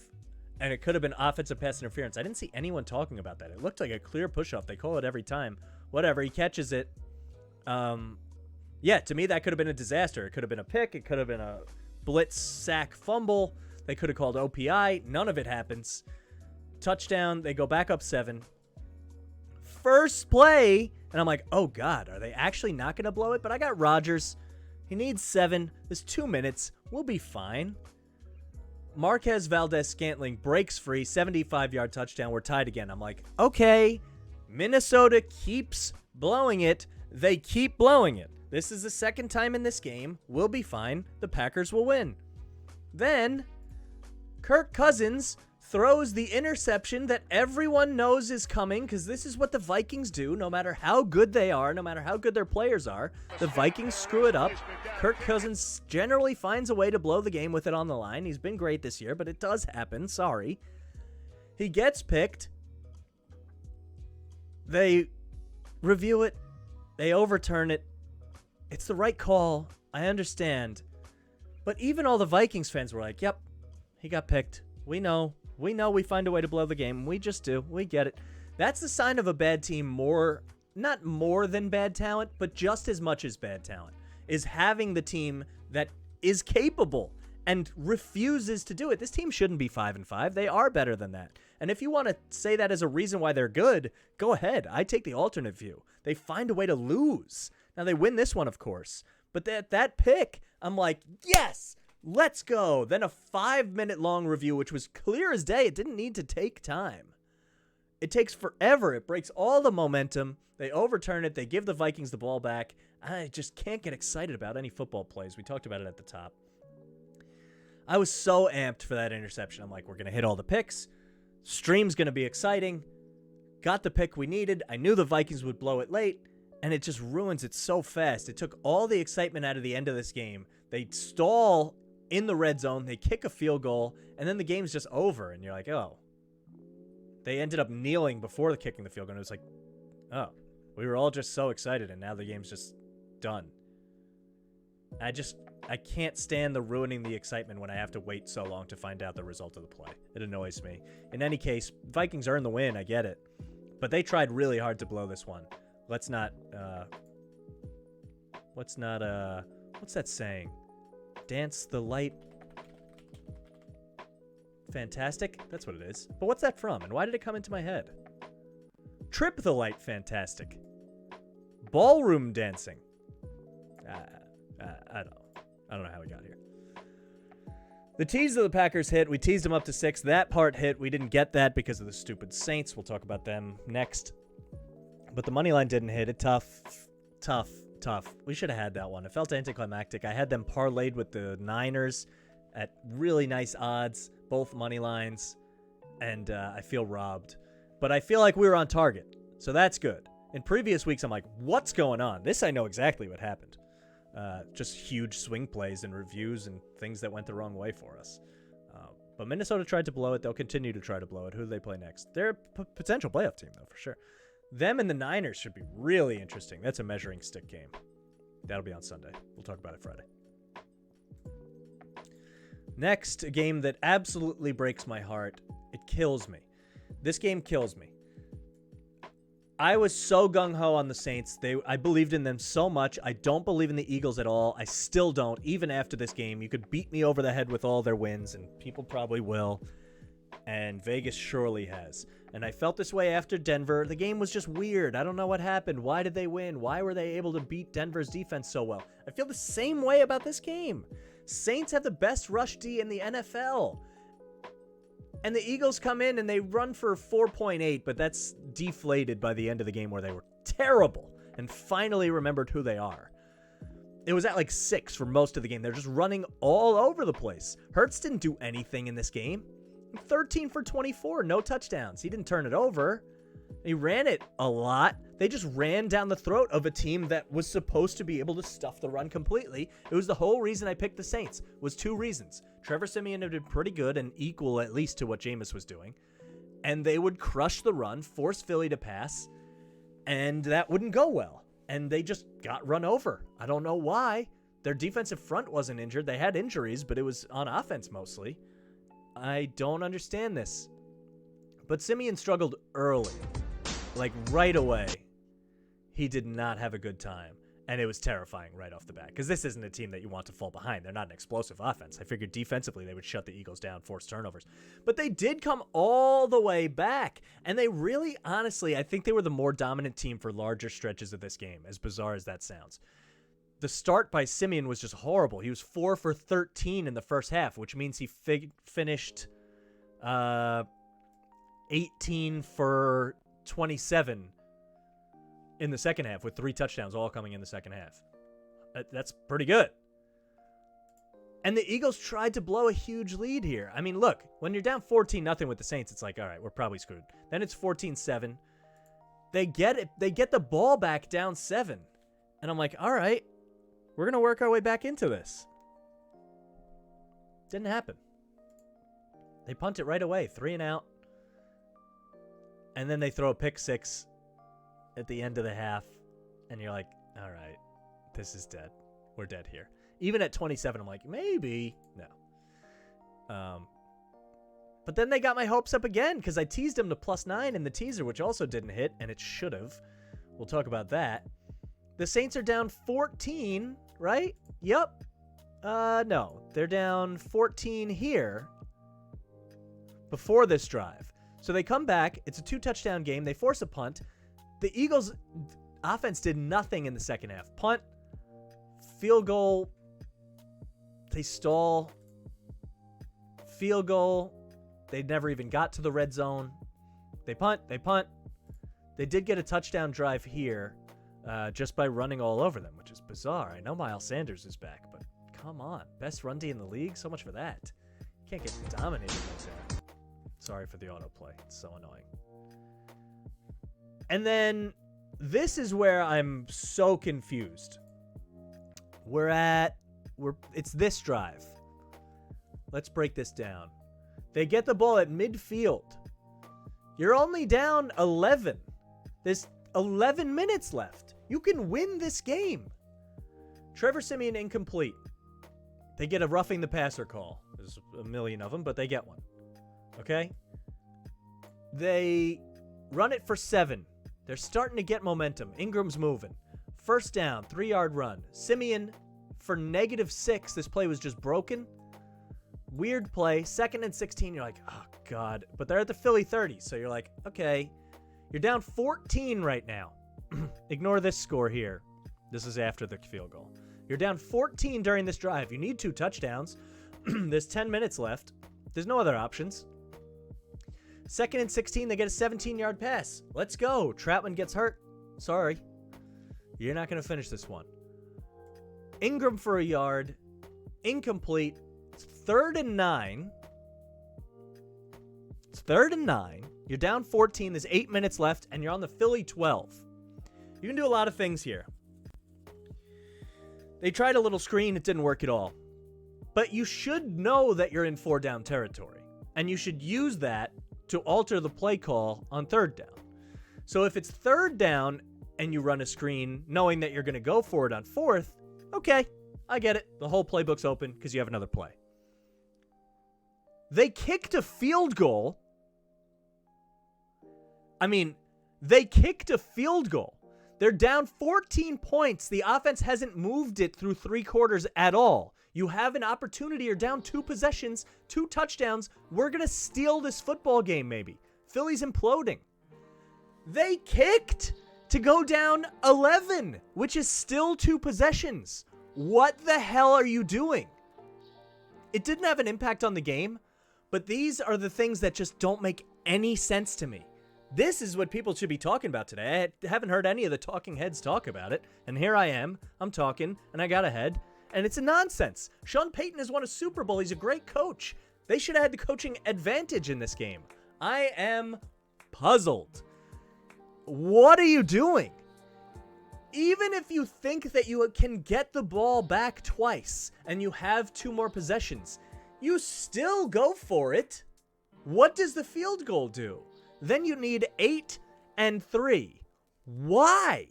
and it could have been offensive pass interference. I didn't see anyone talking about that. It looked like a clear push-off. They call it every time. Whatever. He catches it. Yeah, to me, that could have been a disaster. It could have been a pick. It could have been a blitz, sack, fumble. They could have called OPI. None of it happens. Touchdown. They go back up 7. First play, and I'm like, oh, God, are they actually not going to blow it? But I got Rodgers. He needs 7. There's 2 minutes. We'll be fine. Marquez Valdez-Scantling breaks free, 75-yard touchdown. We're tied again. I'm like, okay, Minnesota keeps blowing it. They keep blowing it. This is the second time in this game. We'll be fine. The Packers will win. Then Kirk Cousins throws the interception that everyone knows is coming, because this is what the Vikings do. No matter how good they are, no matter how good their players are, the Vikings screw it up. Kirk Cousins generally finds a way to blow the game with it on the line. He's been great this year, but it does happen. Sorry. He gets picked. They review it. They overturn it. It's the right call. I understand. But even all the Vikings fans were like, yep, he got picked. We know we find a way to blow the game. We just do. We get it. That's the sign of a bad team, not more than bad talent, but just as much as bad talent, is having the team that is capable and refuses to do it. This team shouldn't be 5-5. They are better than that. And if you want to say that as a reason why they're good, go ahead. I take the alternate view. They find a way to lose. Now, they win this one, of course. But that pick, I'm like, yes! Let's go. Then a 5-minute long review, which was clear as day. It didn't need to take time. It takes forever. It breaks all the momentum. They overturn it. They give the Vikings the ball back. I just can't get excited about any football plays. We talked about it at the top. I was so amped for that interception. I'm like, we're going to hit all the picks. Stream's going to be exciting. Got the pick we needed. I knew the Vikings would blow it late, and it just ruins it so fast. It took all the excitement out of the end of this game. They stall in the red zone, they kick a field goal, and then the game's just over, and you're like, oh. They ended up kneeling before the kicking the field goal, and it was like, oh. We were all just so excited, and now the game's just done. I can't stand the ruining the excitement when I have to wait so long to find out the result of the play. It annoys me. In any case, Vikings earned the win. I get it. But they tried really hard to blow this one. What's that saying? Dance the light. Fantastic? That's what it is. But what's that from? And why did it come into my head? Trip the light fantastic. Ballroom dancing. I don't know how we got here. The tease of the Packers hit. We teased them up to 6. That part hit. We didn't get that because of the stupid Saints. We'll talk about them next. But the money line didn't hit it. Tough. We should have had that one. It felt anticlimactic. I had them parlayed with the Niners at really nice odds, both money lines, and I feel robbed. But I feel like we were on target, so that's good. In previous weeks, I'm like, what's going on? This I know exactly what happened. Just huge swing plays and reviews and things that went the wrong way for us. But Minnesota tried to blow it. They'll continue to try to blow it. Who do they play next? They're a potential playoff team, though, for sure. Them and the Niners should be really interesting. That's a measuring stick game. That'll be on Sunday. We'll talk about it Friday. Next, a game that absolutely breaks my heart. It kills me. This game kills me. I was so gung-ho on the Saints. I believed in them so much. I don't believe in the Eagles at all. I still don't, even after this game. You could beat me over the head with all their wins, and people probably will. And Vegas surely has. And I felt this way after Denver. The game was just weird. I don't know what happened. Why did they win? Why were they able to beat Denver's defense so well? I feel the same way about this game. Saints have the best rush D in the NFL. And the Eagles come in and they run for 4.8, but that's deflated by the end of the game where they were terrible and finally remembered who they are. It was at like 6 for most of the game. They're just running all over the place. Hurts didn't do anything in this game. 13 for 24, no touchdowns. He didn't turn it over. He ran it a lot. They just ran down the throat of a team that was supposed to be able to stuff the run completely. It was the whole reason I picked the Saints. Was 2 reasons. Trevor Siemian had been pretty good and equal at least to what Jameis was doing. And they would crush the run, force Philly to pass, and that wouldn't go well. And they just got run over. I don't know why. Their defensive front wasn't injured. They had injuries, but it was on offense mostly. I don't understand this. But Siemian struggled early. Like right away. He did not have a good time. And it was terrifying right off the bat. Because this isn't a team that you want to fall behind. They're not an explosive offense. I figured defensively they would shut the Eagles down, force turnovers. But they did come all the way back. And they really, honestly, I think they were the more dominant team for larger stretches of this game. As bizarre as that sounds. The start by Siemian was just horrible. He was 4 for 13 in the first half, which means he finished 18 for 27 in the second half with 3 touchdowns all coming in the second half. That's pretty good. And the Eagles tried to blow a huge lead here. I mean, look, when you're down 14-0 with the Saints, it's like, all right, we're probably screwed. Then it's 14-7. They get it. They get the ball back down 7. And I'm like, all right, we're going to work our way back into this. Didn't happen. They punt it right away, 3 and out. And then they throw a pick 6 at the end of the half. And you're like, all right, this is dead. We're dead here. Even at 27, I'm like, maybe. No. But then they got my hopes up again because I teased them to +9 in the teaser, which also didn't hit, and it should have. We'll talk about that. The Saints are down 14, right? Yep. No. They're down 14 here before this drive. So they come back. It's a 2-touchdown game. They force a punt. The Eagles' offense did nothing in the second half. Punt, field goal, they stall, field goal. They never even got to the red zone. They punt. They did get a touchdown drive here just by running all over them, which is bizarre. I know Miles Sanders is back, but come on. Best run D in the league? So much for that. You can't get dominated like that. Sorry for the autoplay. It's so annoying. And then this is where I'm so confused. It's this drive. Let's break this down. They get the ball at midfield. You're only down 11. There's 11 minutes left. You can win this game. Trevor Siemian incomplete. They get a roughing the passer call. There's a million of them, but they get one. Okay? They run it for 7. They're starting to get momentum. Ingram's moving. First down, 3-yard run. Siemian for -6. This play was just broken. Weird play. 2nd and 16. You're like, oh, God. But they're at the Philly 30. So you're like, okay. You're down 14 right now. Ignore this score here. This is after the field goal. You're down 14 during this drive. You need 2 touchdowns. There's 10 minutes left. There's no other options. 2nd and 16, they get a 17-yard pass. Let's go. Troutman gets hurt. Sorry. You're not going to finish this one. Ingram for a yard. Incomplete. It's 3rd and 9. It's 3rd and 9. You're down 14. There's 8 minutes left, and you're on the Philly 12. You can do a lot of things here. They tried a little screen. It didn't work at all. But you should know that you're in 4-down territory, and you should use that to alter the play call on 3rd down. So if it's 3rd down and you run a screen knowing that you're going to go for it on 4th, okay, I get it. The whole playbook's open because you have another play. They kicked a field goal. They kicked a field goal. They're down 14 points. The offense hasn't moved it through 3 quarters at all. You have an opportunity. You're down 2 possessions, 2 touchdowns. We're going to steal this football game, maybe. Philly's imploding. They kicked to go down 11, which is still 2 possessions. What the hell are you doing? It didn't have an impact on the game, but these are the things that just don't make any sense to me. This is what people should be talking about today. I haven't heard any of the talking heads talk about it, and here I am. I'm talking, and I got ahead. And it's a nonsense. Sean Payton has won a Super Bowl. He's a great coach. They should have had the coaching advantage in this game. I am puzzled. What are you doing? Even if you think that you can get the ball back twice and you have 2 more possessions, you still go for it. What does the field goal do? Then you need 8 and 3. Why?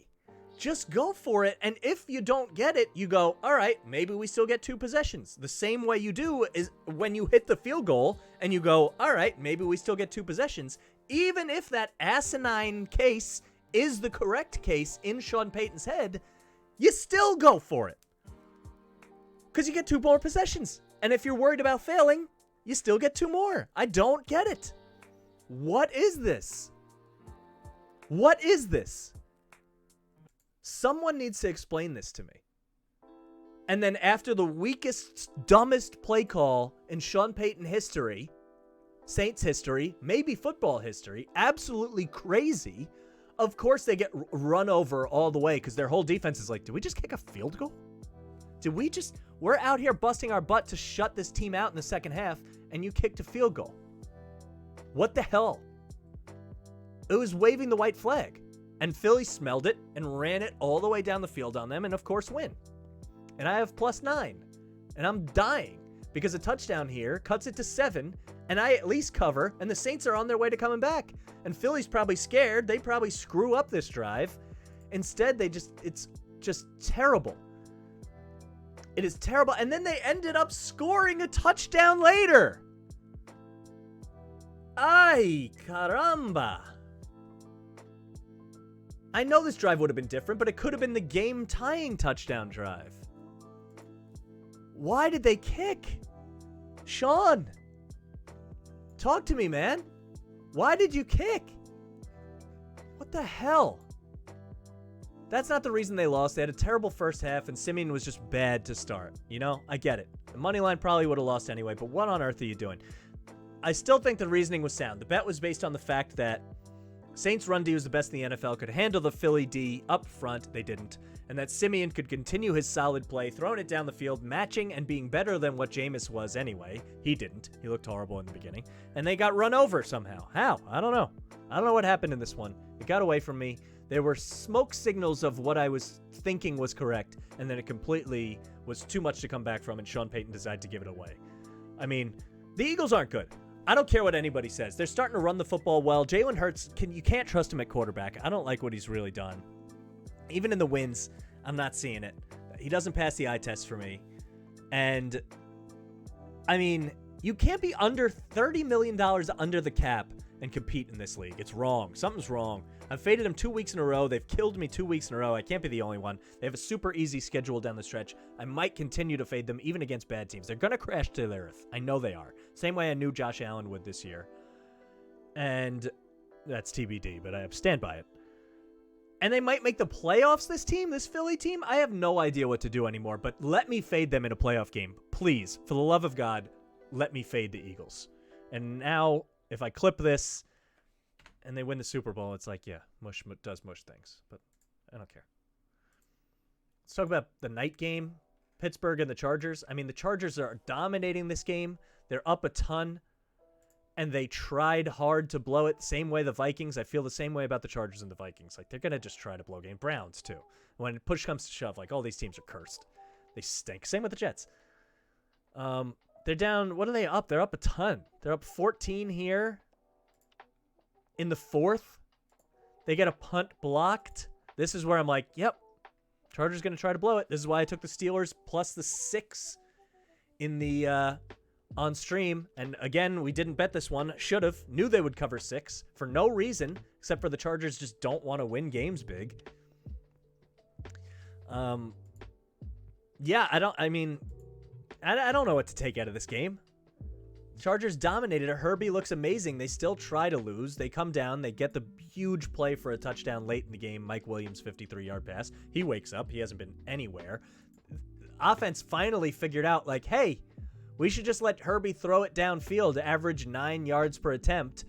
Just go for it, and if you don't get it, you go, all right, maybe we still get 2 possessions. The same way you do is when you hit the field goal, and you go, all right, maybe we still get 2 possessions. Even if that asinine case is the correct case in Sean Payton's head, you still go for it. Because you get 2 more possessions. And if you're worried about failing, you still get 2 more. I don't get it. What is this? What is this? Someone needs to explain this to me. And then after the weakest, dumbest play call in Sean Payton history, Saints history, maybe football history, absolutely crazy, of course they get run over all the way because their whole defense is like, did we just kick a field goal? We're out here busting our butt to shut this team out in the second half, and you kicked a field goal. What the hell? It was waving the white flag. And Philly smelled it and ran it all the way down the field on them and, of course, win. And I have +9. And I'm dying because a touchdown here cuts it to 7, and I at least cover, and the Saints are on their way to coming back. And Philly's probably scared. They probably screw up this drive. Instead, it's just terrible. It is terrible. And then they ended up scoring a touchdown later. Ay, caramba. I know this drive would have been different, but it could have been the game-tying touchdown drive. Why did they kick? Sean, talk to me, man. Why did you kick? What the hell? That's not the reason they lost. They had a terrible first half, and Siemian was just bad to start. You know, I get it. The money line probably would have lost anyway, but what on earth are you doing? I still think the reasoning was sound. The bet was based on the fact that Saints run D was the best in the NFL, could handle the Philly D up front. They didn't. And that Siemian could continue his solid play, throwing it down the field, matching and being better than what Jameis was anyway. He didn't. He looked horrible in the beginning. And they got run over somehow. How? I don't know. I don't know what happened in this one. It got away from me. There were smoke signals of what I was thinking was correct, and then it completely was too much to come back from, and Sean Payton decided to give it away. I mean, the Eagles aren't good. I don't care what anybody says. They're starting to run the football well. Jalen Hurts, you can't trust him at quarterback. I don't like what he's really done. Even in the wins, I'm not seeing it. He doesn't pass the eye test for me. And, I mean, you can't be under $30 million under the cap and compete in this league. It's wrong. Something's wrong. I've faded them 2 weeks in a row. They've killed me 2 weeks in a row. I can't be the only one. They have a super easy schedule down the stretch. I might continue to fade them even against bad teams. They're going to crash to the earth. I know they are. Same way I knew Josh Allen would this year. And that's TBD, but I stand by it. And they might make the playoffs, this Philly team. I have no idea what to do anymore, but let me fade them in a playoff game. Please, for the love of God, let me fade the Eagles. And now, if I clip this and they win the Super Bowl, it's like, yeah, Mush does Mush things, but I don't care. Let's talk about the night game, Pittsburgh and the Chargers. I mean, the Chargers are dominating this game. They're up a ton. And they tried hard to blow it. Same way the Vikings. I feel the same way about the Chargers and the Vikings. Like, they're going to just try to blow game. Browns, too. When push comes to shove, like, all these teams are cursed. They stink. Same with the Jets. They're down. What are they up? They're up a ton. They're up 14 here. In the fourth, they get a punt blocked. This is where I'm like, yep, Chargers going to try to blow it. This is why I took the Steelers plus the 6 in the on stream. And again, we didn't bet this one. Should have. Knew they would cover 6 for no reason except for the Chargers just don't want to win games big. Yeah, I don't know what to take out of this game. Chargers dominated it. Herbie looks amazing. They still try to lose. They come down. They get the huge play for a touchdown late in the game. Mike Williams, 53-yard pass. He wakes up. He hasn't been anywhere. Offense finally figured out, like, hey, we should just let Herbie throw it downfield to average 9 yards per attempt.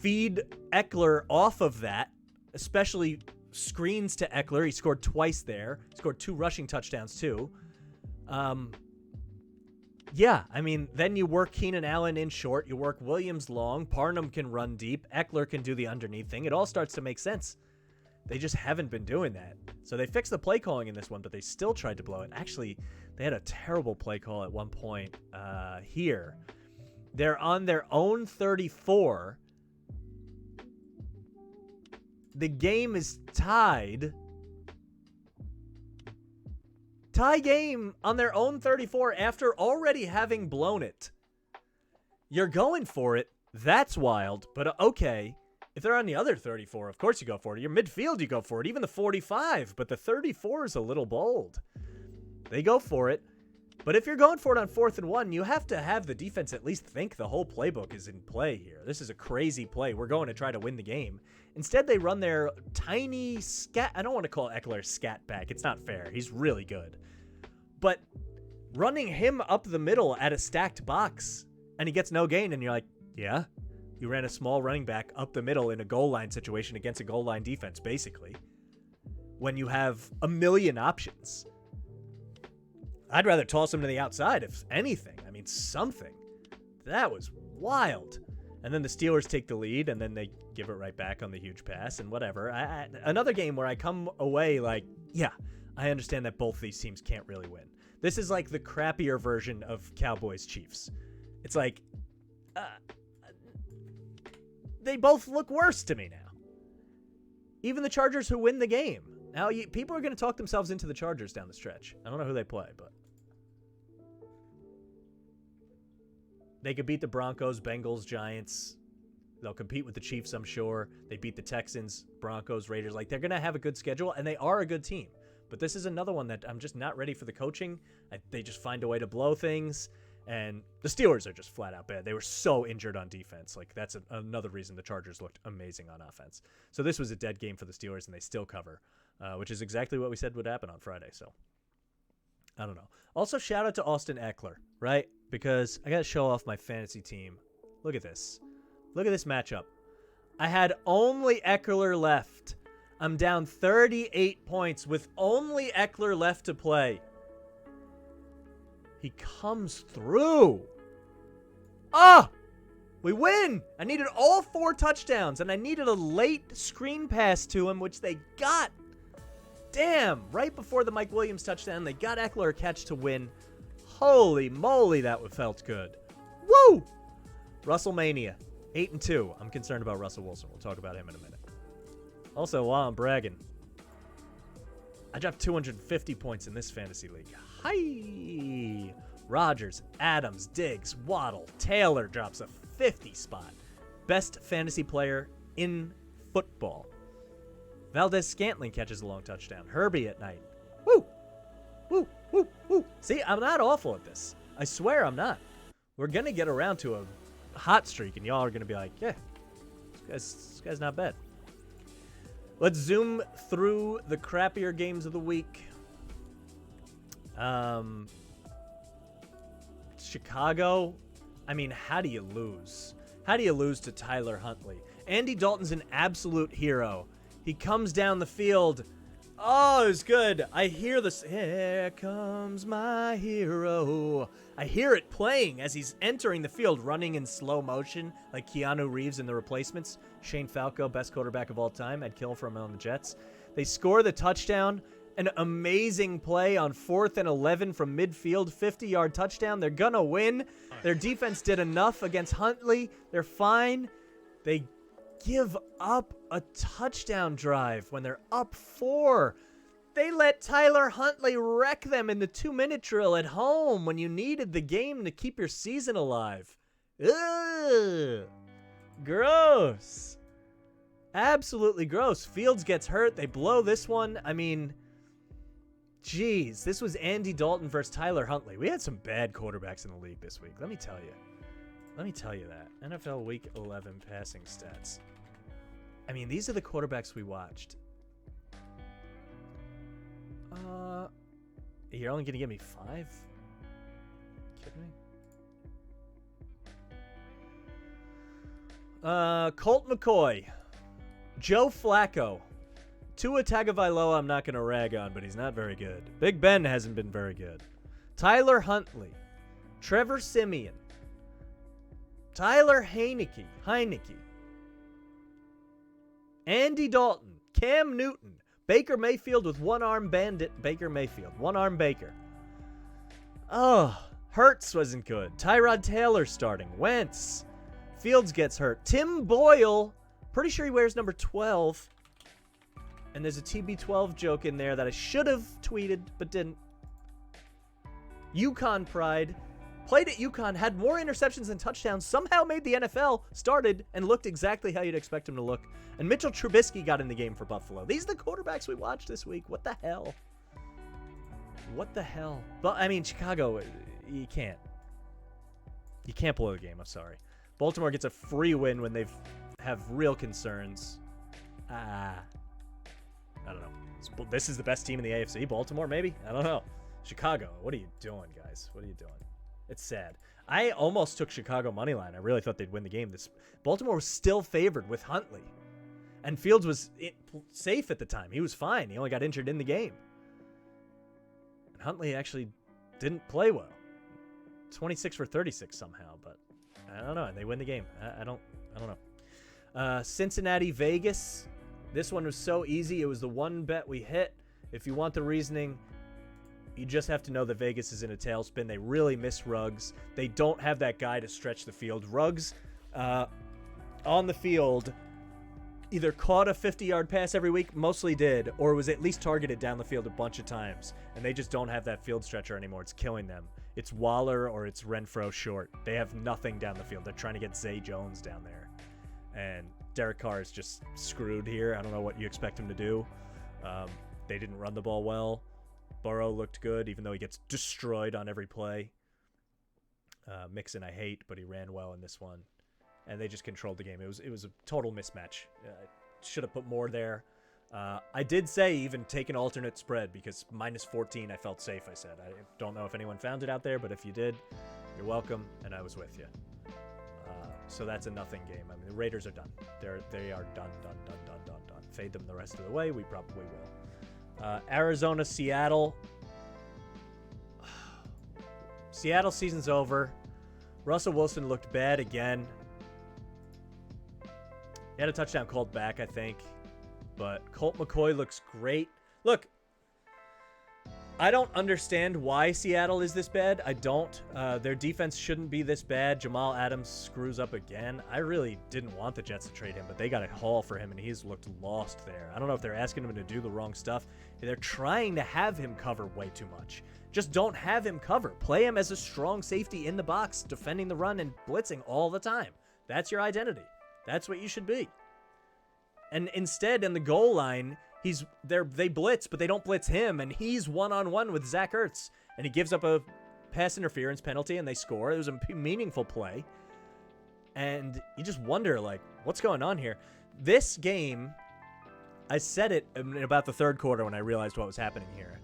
Feed Eckler off of that, especially screens to Eckler. He scored twice there. Scored 2 rushing touchdowns, too. Yeah, I mean, then you work Keenan Allen in short. You work Williams long. Parham can run deep. Eckler can do the underneath thing. It all starts to make sense. They just haven't been doing that. So they fixed the play calling in this one, but they still tried to blow it. Actually, they had a terrible play call at one point here. They're on their own 34. The game is tied. Tie game on their own 34 after already having blown it. You're going for it. That's wild, but okay. If they're on the other 34, of course you go for it. Your midfield, you go for it. Even the 45, but the 34 is a little bold. They go for it. But if you're going for it on 4th and 1, you have to have the defense at least think the whole playbook is in play here. This is a crazy play. We're going to try to win the game. Instead, they run their tiny scat. I don't want to call Eckler scat back. It's not fair. He's really good. But running him up the middle at a stacked box, and he gets no gain, and you're like, yeah, you ran a small running back up the middle in a goal line situation against a goal line defense, basically, when you have a million options. I'd rather toss him to the outside, if anything. I mean, something. That was wild. And then the Steelers take the lead, and then they give it right back on the huge pass and whatever. Another game where I come away like, yeah, I understand that both these teams can't really win. This is like the crappier version of Cowboys-Chiefs. It's like, they both look worse to me now. Even the Chargers who win the game. Now, people are going to talk themselves into the Chargers down the stretch. I don't know who they play, but they could beat the Broncos, Bengals, Giants. They'll compete with the Chiefs, I'm sure. They beat the Texans, Broncos, Raiders. Like, they're going to have a good schedule, and they are a good team. But this is another one that I'm just not ready for the coaching. They just find a way to blow things. And the Steelers are just flat out bad. They were so injured on defense. Like, that's another reason the Chargers looked amazing on offense. So this was a dead game for the Steelers, and they still cover, which is exactly what we said would happen on Friday. So I don't know. Also, shout out to Austin Eckler, right? Because I got to show off my fantasy team. Look at this. Look at this matchup. I had only Eckler left. I'm down 38 points with only Eckler left to play. He comes through. We win. I needed all 4 touchdowns, and I needed a late screen pass to him, which they got. Damn, right before the Mike Williams touchdown, they got Eckler a catch to win. Holy moly, that felt good. Woo! Russellmania, 8-2. I'm concerned about Russell Wilson. We'll talk about him in a minute. Also, while I'm bragging, I dropped 250 points in this fantasy league. Hi! Rodgers, Adams, Diggs, Waddle, Taylor drops a 50 spot. Best fantasy player in football. Valdez-Scantling catches a long touchdown. Herbie at night. Woo! Woo! Woo! Woo! See, I'm not awful at this. I swear I'm not. We're going to get around to a hot streak, and y'all are going to be like, yeah, this guy's not bad. Let's zoom through the crappier games of the week. Chicago, I mean, how do you lose? How do you lose to Tyler Huntley? Andy Dalton's an absolute hero. He comes down the field. Oh, it's good. I hear this. Here comes my hero. I hear it playing as he's entering the field, running in slow motion like Keanu Reeves in The Replacements. Shane Falco, best quarterback of all time. I'd kill for him on the Jets. They score the touchdown. An amazing play on 4th and 11 from midfield. 50-yard touchdown. They're going to win. Their defense did enough against Huntley. They're fine. They give up a touchdown drive when they're up 4. They let Tyler Huntley wreck them in the 2-minute drill at home when you needed the game to keep your season alive. Ugh. Gross. Absolutely gross. Fields gets hurt. They blow this one. I mean, geez, this was Andy Dalton versus Tyler Huntley. We had some bad quarterbacks in the league this week. Let me tell you. Let me tell you that. NFL Week 11 passing stats. I mean, these are the quarterbacks we watched. You're only going to give me 5? Kidding me? Colt McCoy. Joe Flacco. Tua Tagovailoa I'm not going to rag on, but he's not very good. Big Ben hasn't been very good. Tyler Huntley. Trevor Siemian. Tyler Heineke. Andy Dalton. Cam Newton. Baker Mayfield with one-arm bandit. Baker Mayfield. One-arm Baker. Oh, Hurts wasn't good. Tyrod Taylor starting. Wentz. Fields gets hurt. Tim Boyle. Pretty sure he wears number 12. And there's a TB12 joke in there that I should have tweeted, but didn't. UConn pride. Played at UConn, had more interceptions than touchdowns, somehow made the NFL, started, and looked exactly how you'd expect him to look. And Mitchell Trubisky got in the game for Buffalo. These are the quarterbacks we watched this week. What the hell? What the hell? But, I mean, Chicago, you can't. You can't blow the game, I'm sorry. Baltimore gets a free win when they have real concerns. I don't know. This is the best team in the AFC? Baltimore, maybe? I don't know. Chicago, what are you doing, guys? What are you doing? It's sad. I almost took Chicago money line. I really thought they'd win the game. Baltimore was still favored with Huntley. And Fields was safe at the time. He was fine. He only got injured in the game. And Huntley actually didn't play well. 26 for 36 somehow, but I don't know. And they win the game. I don't know. Cincinnati, Vegas. This one was so easy. It was the one bet we hit. If you want the reasoning, you just have to know that Vegas is in a tailspin. They really miss Ruggs. They don't have that guy to stretch the field. Ruggs on the field either caught a 50-yard pass every week, mostly did, or was at least targeted down the field a bunch of times. And they just don't have that field stretcher anymore. It's killing them. It's Waller or it's Renfro short. They have nothing down the field. They're trying to get Zay Jones down there. And Derek Carr is just screwed here. I don't know what you expect him to do. They didn't run the ball well. Burrow looked good, even though he gets destroyed on every play. Mixon I hate, but he ran well in this one. And they just controlled the game. It was a total mismatch. Should have put more there. I did say even take an alternate spread because -14 I felt safe, I said. I don't know if anyone found it out there, but if you did, you're welcome, and I was with you. So that's a nothing game. I mean, the Raiders are done. They are done. Fade them the rest of the way. We probably will. Arizona, Seattle. Seattle season's over. Russell Wilson looked bad again. He had a touchdown called back, I think. But Colt McCoy looks great. Look, I don't understand why Seattle is this bad. I don't. Their defense shouldn't be this bad. Jamal Adams screws up again. I really didn't want the Jets to trade him, but they got a haul for him, and he's looked lost there. I don't know if they're asking him to do the wrong stuff. They're trying to have him cover way too much. Just don't have him cover. Play him as a strong safety in the box, defending the run and blitzing all the time. That's your identity. That's what you should be. And instead, in the goal line, they blitz, but they don't blitz him, and he's one-on-one with Zach Ertz, and he gives up a pass interference penalty, and they score. It was a meaningful play, and you just wonder, like, what's going on here? This game, I said it in about the third quarter when I realized what was happening here.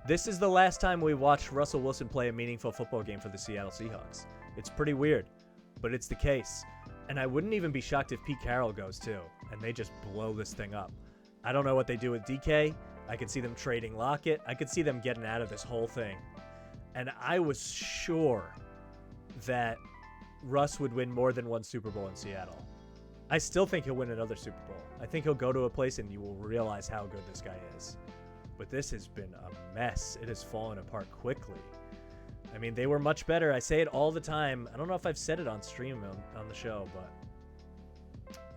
This is the last time we watched Russell Wilson play a meaningful football game for the Seattle Seahawks. It's pretty weird, but it's the case, and I wouldn't even be shocked if Pete Carroll goes too, and they just blow this thing up. I don't know what they do with DK. I could see them trading Lockett. I could see them getting out of this whole thing. And I was sure that Russ would win more than one Super Bowl in Seattle. I still think he'll win another Super Bowl. I think he'll go to a place and you will realize how good this guy is. But this has been a mess. It has fallen apart quickly. I mean, they were much better. I say it all the time. I don't know if I've said it on stream on the show, but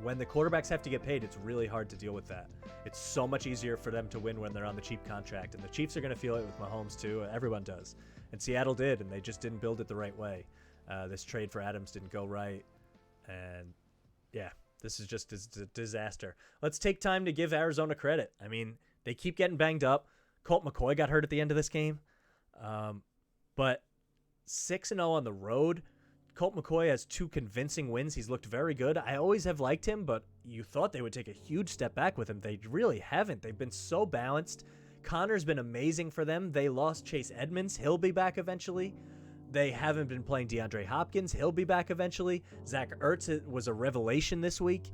when the quarterbacks have to get paid, it's really hard to deal with that. It's so much easier for them to win when they're on the cheap contract. And the Chiefs are going to feel it with Mahomes too. Everyone does. And Seattle did, and they just didn't build it the right way. This trade for Adams didn't go right. And yeah, this is just a disaster. Let's take time to give Arizona credit. I mean, they keep getting banged up. Colt McCoy got hurt at the end of this game. But 6-0 on the road. Colt McCoy has 2 convincing wins. He's looked very good. I always have liked him, but you thought they would take a huge step back with him. They really haven't. They've been so balanced. Connor's been amazing for them. They lost Chase Edmonds. He'll be back eventually. They haven't been playing DeAndre Hopkins. He'll be back eventually. Zach Ertz was a revelation this week.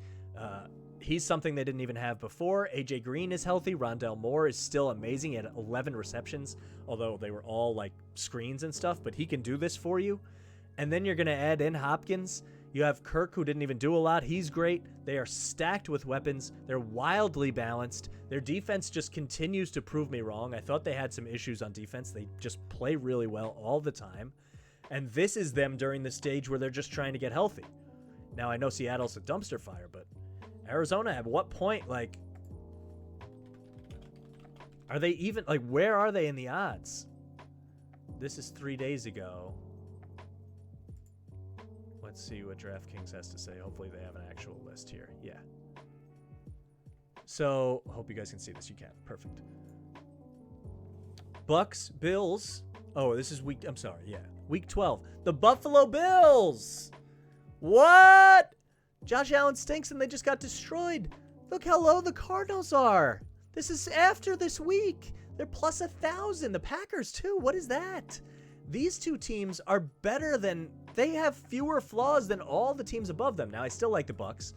He's something they didn't even have before. AJ Green is healthy. Rondell Moore is still amazing. He had 11 receptions, although they were all like screens and stuff, but he can do this for you. And then you're going to add in Hopkins. You have Kirk, who didn't even do a lot. He's great. They are stacked with weapons. They're wildly balanced. Their defense just continues to prove me wrong. I thought they had some issues on defense. They just play really well all the time. And this is them during the stage where they're just trying to get healthy. Now, I know Seattle's a dumpster fire, but Arizona, at what point, like, are they even, like, where are they in the odds? This is 3 days ago. Let's see what DraftKings has to say. Hopefully they have an actual list here. Yeah. So, hope you guys can see this. You can. Perfect. Bucks, Bills. Oh, this is week 12. The Buffalo Bills. What? Josh Allen stinks and they just got destroyed. Look how low the Cardinals are. This is after this week. They're plus 1,000. The Packers, too. What is that? These two teams are better than... They have fewer flaws than all the teams above them. Now, I still like the Bucks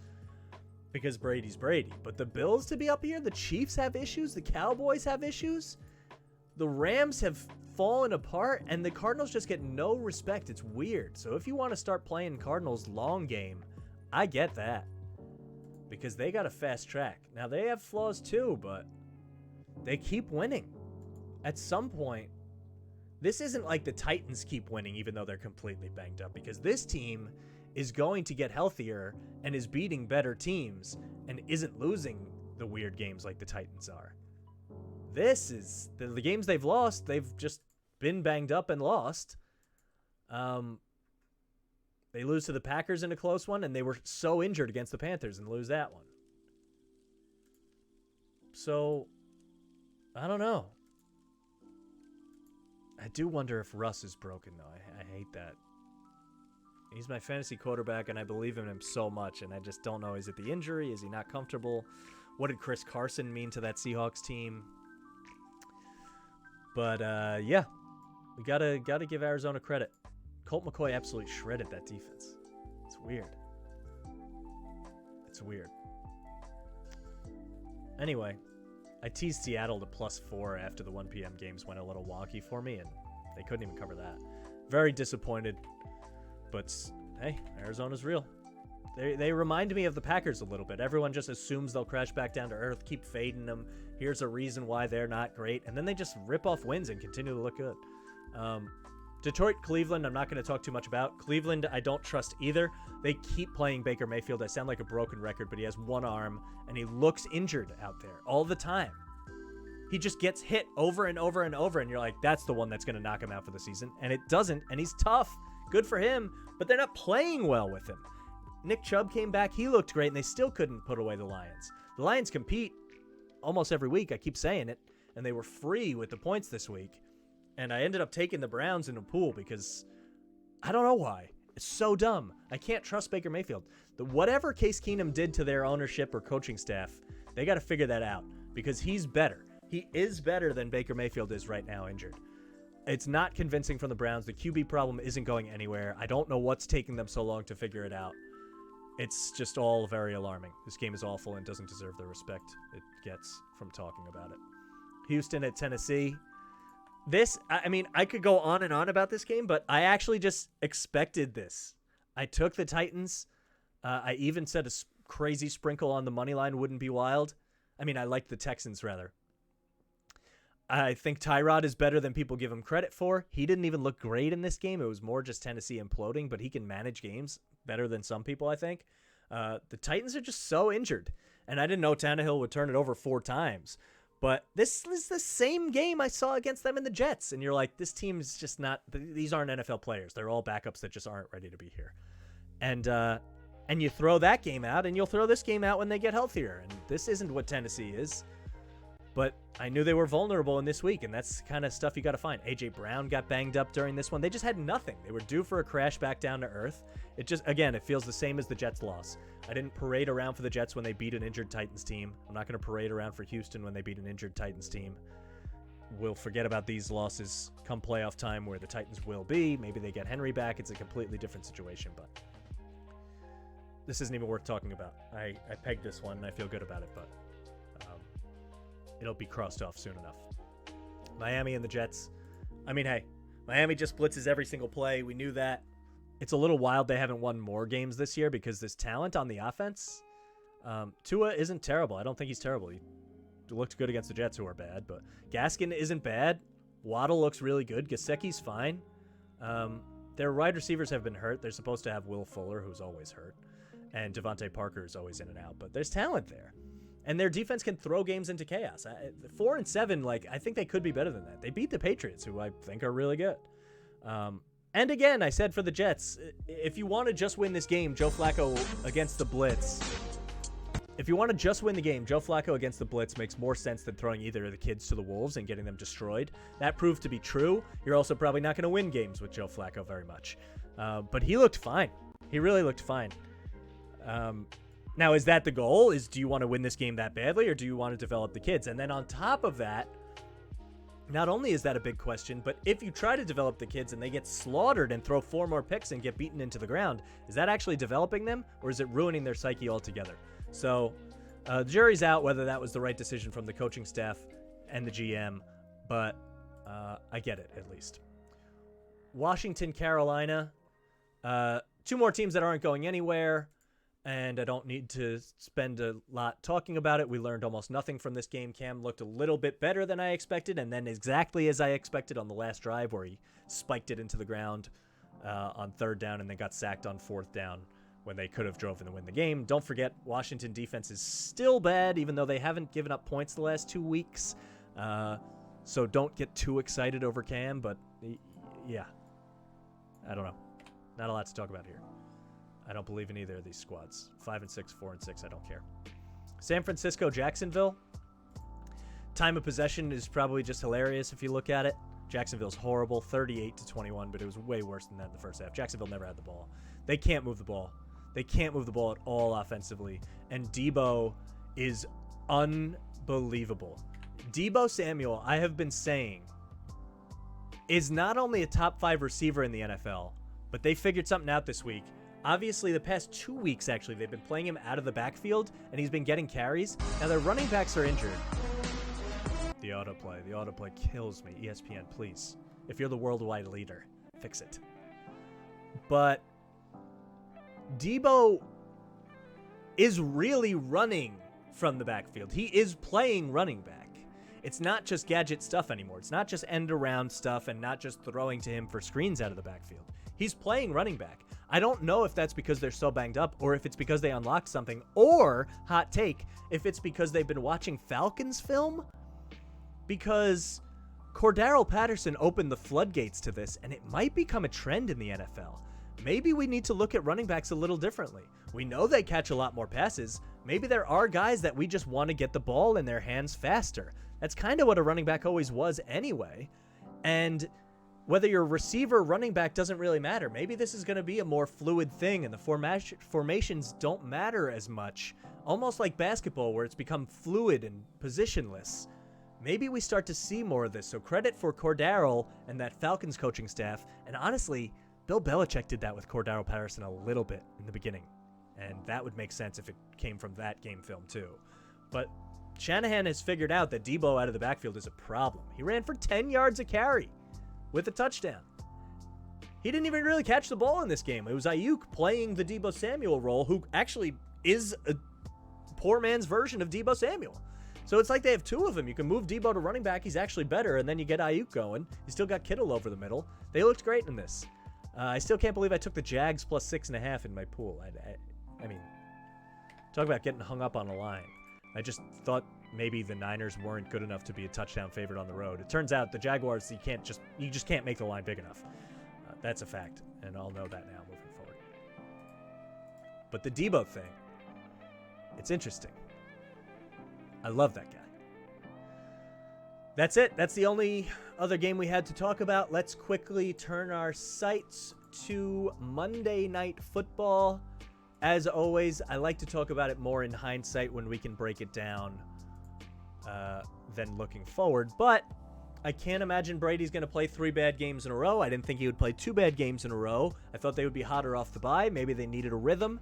because Brady's Brady. But the Bills to be up here, the Chiefs have issues. The Cowboys have issues. The Rams have fallen apart, and the Cardinals just get no respect. It's weird. So if you want to start playing Cardinals long game, I get that because they got a fast track. Now, they have flaws too, but they keep winning. At some point, this isn't like the Titans keep winning even though they're completely banged up, because this team is going to get healthier and is beating better teams and isn't losing the weird games like the Titans are. This is the games they've lost. They've just been banged up and lost. They lose to the Packers in a close one, and they were so injured against the Panthers and lose that one. So, I don't know. I do wonder if Russ is broken, though. I hate that. He's my fantasy quarterback, and I believe in him so much, and I just don't know. Is it the injury? Is he not comfortable? What did Chris Carson mean to that Seahawks team? But, yeah. We gotta give Arizona credit. Colt McCoy absolutely shredded that defense. It's weird. It's weird. Anyway, I teased Seattle to +4 after the 1 p.m. games went a little wonky for me, and they couldn't even cover that. Very disappointed. But, hey, Arizona's real. They remind me of the Packers a little bit. Everyone just assumes they'll crash back down to earth, keep fading them. Here's a reason why they're not great. And then they just rip off wins and continue to look good. Detroit, Cleveland, I'm not going to talk too much about. Cleveland, I don't trust either. They keep playing Baker Mayfield. I sound like a broken record, but he has one arm, and he looks injured out there all the time. He just gets hit over and over and over, and you're like, that's the one that's going to knock him out for the season. And it doesn't, and he's tough. Good for him, but they're not playing well with him. Nick Chubb came back. He looked great, and they still couldn't put away the Lions. The Lions compete almost every week. I keep saying it, and they were free with the points this week. And I ended up taking the Browns in a pool because I don't know why. It's so dumb. I can't trust Baker Mayfield. Whatever Case Keenum did to their ownership or coaching staff, they got to figure that out because he's better. He is better than Baker Mayfield is right now injured. It's not convincing from the Browns. The QB problem isn't going anywhere. I don't know what's taking them so long to figure it out. It's just all very alarming. This game is awful and doesn't deserve the respect it gets from talking about it. Houston at Tennessee. I could go on and on about this game, but I actually just expected this. I took the Titans. I even said a crazy sprinkle on the money line wouldn't be wild. I liked the Texans, rather. I think Tyrod is better than people give him credit for. He didn't even look great in this game. It was more just Tennessee imploding, but he can manage games better than some people, I think. The Titans are just so injured, and I didn't know Tannehill would turn it over 4 times. But this is the same game I saw against them in the Jets. And you're like, this team's just not – these aren't NFL players. They're all backups that just aren't ready to be here. And you throw that game out, and you'll throw this game out when they get healthier. And this isn't what Tennessee is. But I knew they were vulnerable in this week, and that's kind of stuff you got to find. A.J. Brown got banged up during this one. They just had nothing. They were due for a crash back down to earth. It just, again, it feels the same as the Jets' loss. I didn't parade around for the Jets when they beat an injured Titans team. I'm not going to parade around for Houston when they beat an injured Titans team. We'll forget about these losses come playoff time where the Titans will be. Maybe they get Henry back. It's a completely different situation, but this isn't even worth talking about. I pegged this one, and I feel good about it, but it'll be crossed off soon enough. Miami and the Jets. Miami just blitzes every single play. We knew that. It's a little wild they haven't won more games this year because there's talent on the offense. Tua isn't terrible. I don't think he's terrible. He looked good against the Jets, who are bad, but Gaskin isn't bad. Waddle looks really good. Gesicki's fine. Their wide receivers have been hurt. They're supposed to have Will Fuller, who's always hurt, and Devontae Parker is always in and out, but there's talent there. And their defense can throw games into chaos. 4-7, I think they could be better than that. They beat the Patriots, who I think are really good. And again, I said for the Jets, if you want to just win this game, Joe Flacco against the blitz. If you want to just win the game, Joe Flacco against the blitz makes more sense than throwing either of the kids to the Wolves and getting them destroyed. That proved to be true. You're also probably not going to win games with Joe Flacco very much. But he looked fine. He really looked fine. Now, is that the goal? Do you want to win this game that badly, or do you want to develop the kids? And then on top of that, not only is that a big question, but if you try to develop the kids and they get slaughtered and throw 4 more picks and get beaten into the ground, is that actually developing them, or is it ruining their psyche altogether? So the jury's out whether that was the right decision from the coaching staff and the GM, but I get it, at least. Washington, Carolina, 2 more teams that aren't going anywhere. And I don't need to spend a lot talking about it. We learned almost nothing from this game. Cam looked a little bit better than I expected, and then exactly as I expected on the last drive where he spiked it into the ground on 3rd down and then got sacked on 4th down when they could have driven to win the game. Don't forget, Washington defense is still bad, even though they haven't given up points the last 2 weeks. So don't get too excited over Cam, but yeah, I don't know. Not a lot to talk about here. I don't believe in either of these squads. 5-6, 4-6, I don't care. San Francisco, Jacksonville. Time of possession is probably just hilarious if you look at it. Jacksonville's horrible, 38-21, but it was way worse than that in the first half. Jacksonville never had the ball. They can't move the ball. They can't move the ball at all offensively. And Deebo is unbelievable. Deebo Samuel, I have been saying, is not only a top 5 receiver in the NFL, but they figured something out this week. Obviously, the past 2 weeks, actually, they've been playing him out of the backfield, and he's been getting carries. Now, their running backs are injured. The autoplay kills me. ESPN, please. If you're the worldwide leader, fix it. But Deebo is really running from the backfield. He is playing running back. It's not just gadget stuff anymore. It's not just end around stuff and not just throwing to him for screens out of the backfield. He's playing running back. I don't know if that's because they're so banged up or if it's because they unlocked something, or, hot take, if it's because they've been watching Falcons film. Because Cordarrelle Patterson opened the floodgates to this, and it might become a trend in the NFL. Maybe we need to look at running backs a little differently. We know they catch a lot more passes. Maybe there are guys that we just want to get the ball in their hands faster. That's kind of what a running back always was anyway. And whether you're a receiver or running back doesn't really matter. Maybe this is going to be a more fluid thing, and the formations don't matter as much. Almost like basketball, where it's become fluid and positionless. Maybe we start to see more of this. So credit for Cordarrelle and that Falcons coaching staff. And honestly, Bill Belichick did that with Cordarrelle Patterson a little bit in the beginning. And that would make sense if it came from that game film too. But Shanahan has figured out that Debo out of the backfield is a problem. He ran for 10 yards a carry with a touchdown. He didn't even really catch the ball in this game. It was Ayuk playing the Debo Samuel role, who actually is a poor man's version of Debo Samuel. So it's like they have two of them. You can move Debo to running back. He's actually better, and then you get Ayuk going. You still got Kittle over the middle. They looked great in this. I still can't believe I took the Jags plus 6.5 in my pool. I mean, talk about getting hung up on a line. I just thought maybe the Niners weren't good enough to be a touchdown favorite on the road. It turns out the Jaguars, you just can't make the line big enough. That's a fact, and I'll know that now moving forward. But the Debo thing, it's interesting. I love that guy. That's it. That's the only other game we had to talk about. Let's quickly turn our sights to Monday Night Football. As always, I like to talk about it more in hindsight when we can break it down than looking forward. But I can't imagine Brady's going to play 3 bad games in a row. I didn't think he would play 2 bad games in a row. I thought they would be hotter off the bye. Maybe they needed a rhythm.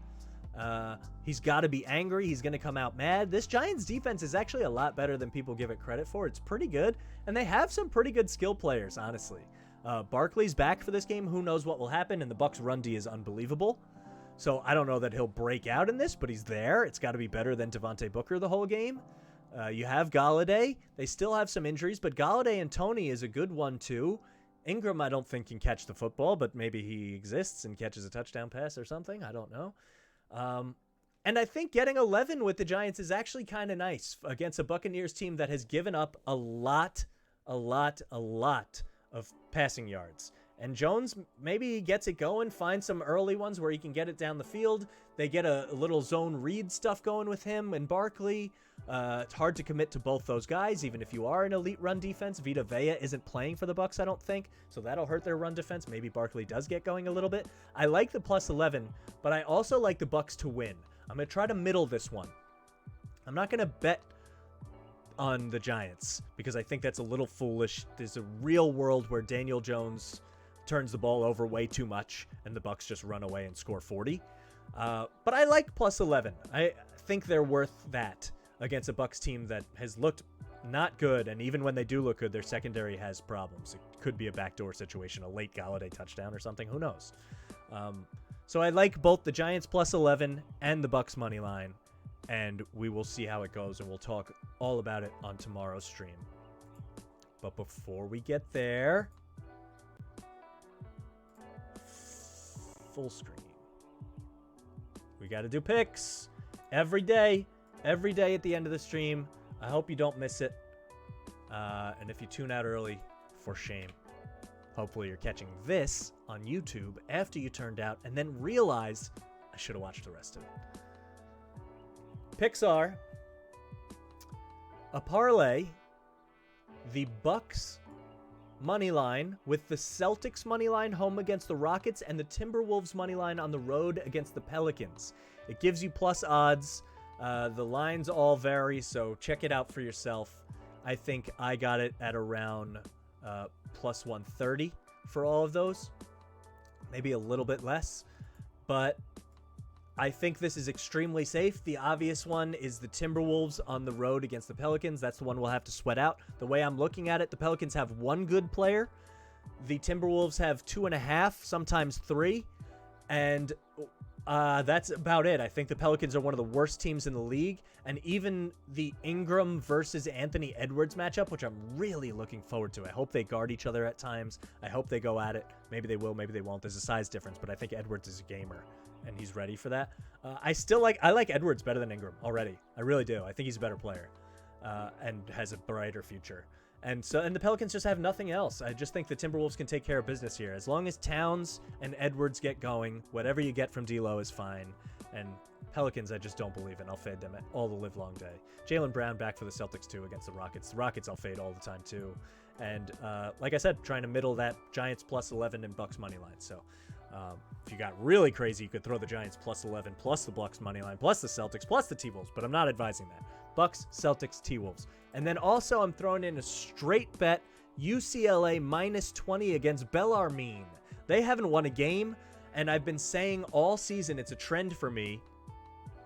He's got to be angry. He's going to come out mad. This Giants defense is actually a lot better than people give it credit for. It's pretty good. And they have some pretty good skill players, honestly. Barkley's back for this game. Who knows what will happen? And the Bucs' run D is unbelievable. So I don't know that he'll break out in this, but he's there. It's got to be better than Devontae Booker the whole game. You have Galladay. They still have some injuries, but Galladay and Toney is a good one too. Ingram, I don't think, can catch the football, but maybe he exists and catches a touchdown pass or something. I don't know. And I think getting 11 with the Giants is actually kind of nice against a Buccaneers team that has given up a lot of passing yards. And Jones maybe gets it going, finds some early ones where he can get it down the field. They get a little zone read stuff going with him and Barkley. It's hard to commit to both those guys, even if you are an elite run defense. Vita Vea isn't playing for the Bucs, I don't think, so that'll hurt their run defense. Maybe Barkley does get going a little bit. I like the plus 11, but I also like the Bucs to win. I'm going to try to middle this one. I'm not going to bet on the Giants because I think that's a little foolish. There's a real world where Daniel Jones turns the ball over way too much and the Bucs just run away and score 40. But I like plus 11. I think they're worth that against a Bucs team that has looked not good, and even when they do look good, their secondary has problems. It could be a backdoor situation, a late Galladay touchdown or something. Who knows? So I like both the Giants plus 11 and the Bucs money line, and we will see how it goes, and we'll talk all about it on tomorrow's stream. But before we get there, full screen. We got to do picks every day at the end of the stream. I hope you don't miss it. And if you tune out early, for shame. Hopefully you're catching this on YouTube after you turned out and then realized I should have watched the rest of it. Picks are a parlay, the Bucs money line with the Celtics money line home against the Rockets and the Timberwolves money line on the road against the Pelicans. It gives you plus odds. The lines all vary, so check it out for yourself. I think I got it at around plus 130 for all of those. Maybe a little bit less, but I think this is extremely safe. The obvious one is the Timberwolves on the road against the Pelicans. That's the one we'll have to sweat out. The way I'm looking at it, the Pelicans have one good player. The Timberwolves have 2.5, sometimes 3. And That's about it. I think the Pelicans are one of the worst teams in the league, and even the Ingram versus Anthony Edwards matchup, which I'm really looking forward to. I hope they guard each other at times. I hope they go at it. Maybe they will, maybe they won't. There's a size difference, but I think Edwards is a gamer, and he's ready for that. I like Edwards better than Ingram already. I really do. I think he's a better player, and has a brighter future. And the Pelicans just have nothing else. I just think the Timberwolves can take care of business here. As long as Towns and Edwards get going, whatever you get from D'Lo is fine. And Pelicans, I just don't believe in. I'll fade them all the live long day. Jaylen Brown back for the Celtics, too, against the Rockets. The Rockets I'll fade all the time, too. And like I said, trying to middle that Giants plus 11 and Bucks money line. So if you got really crazy, you could throw the Giants plus 11, plus the Bucks money line, plus the Celtics, plus the T-Wolves. But I'm not advising that. Bucks, Celtics, T-Wolves. And then also I'm throwing in a straight bet, UCLA minus 20 against Bellarmine. They haven't won a game, and I've been saying all season it's a trend for me.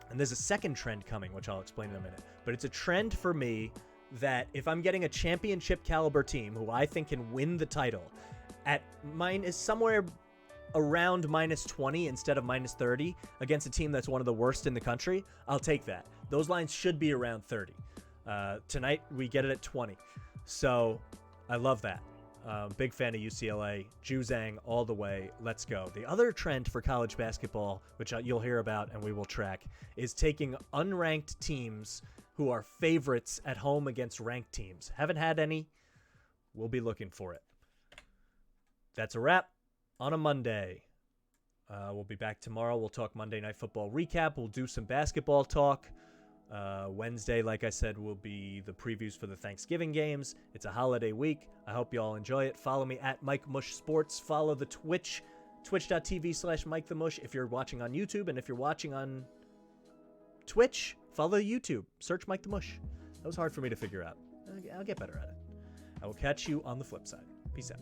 And there's a second trend coming, which I'll explain in a minute. But it's a trend for me that if I'm getting a championship caliber team who I think can win the title at somewhere around minus 20 instead of minus 30 against a team that's one of the worst in the country, I'll take that. Those lines should be around 30. Tonight, we get it at 20. So, I love that. Big fan of UCLA. Juzang all the way. Let's go. The other trend for college basketball, which you'll hear about and we will track, is taking unranked teams who are favorites at home against ranked teams. Haven't had any. We'll be looking for it. That's a wrap on a Monday. We'll be back tomorrow. We'll talk Monday Night Football recap. We'll do some basketball talk. Wednesday, like I said, will be the previews for the Thanksgiving games. It's a holiday week. I hope you all enjoy it. Follow me at MikeMush Sports. Follow the Twitch, twitch.tv/MikeTheMush if you're watching on YouTube. And if you're watching on Twitch, follow YouTube. Search Mike the Mush. That was hard for me to figure out. I'll get better at it. I will catch you on the flip side. Peace out.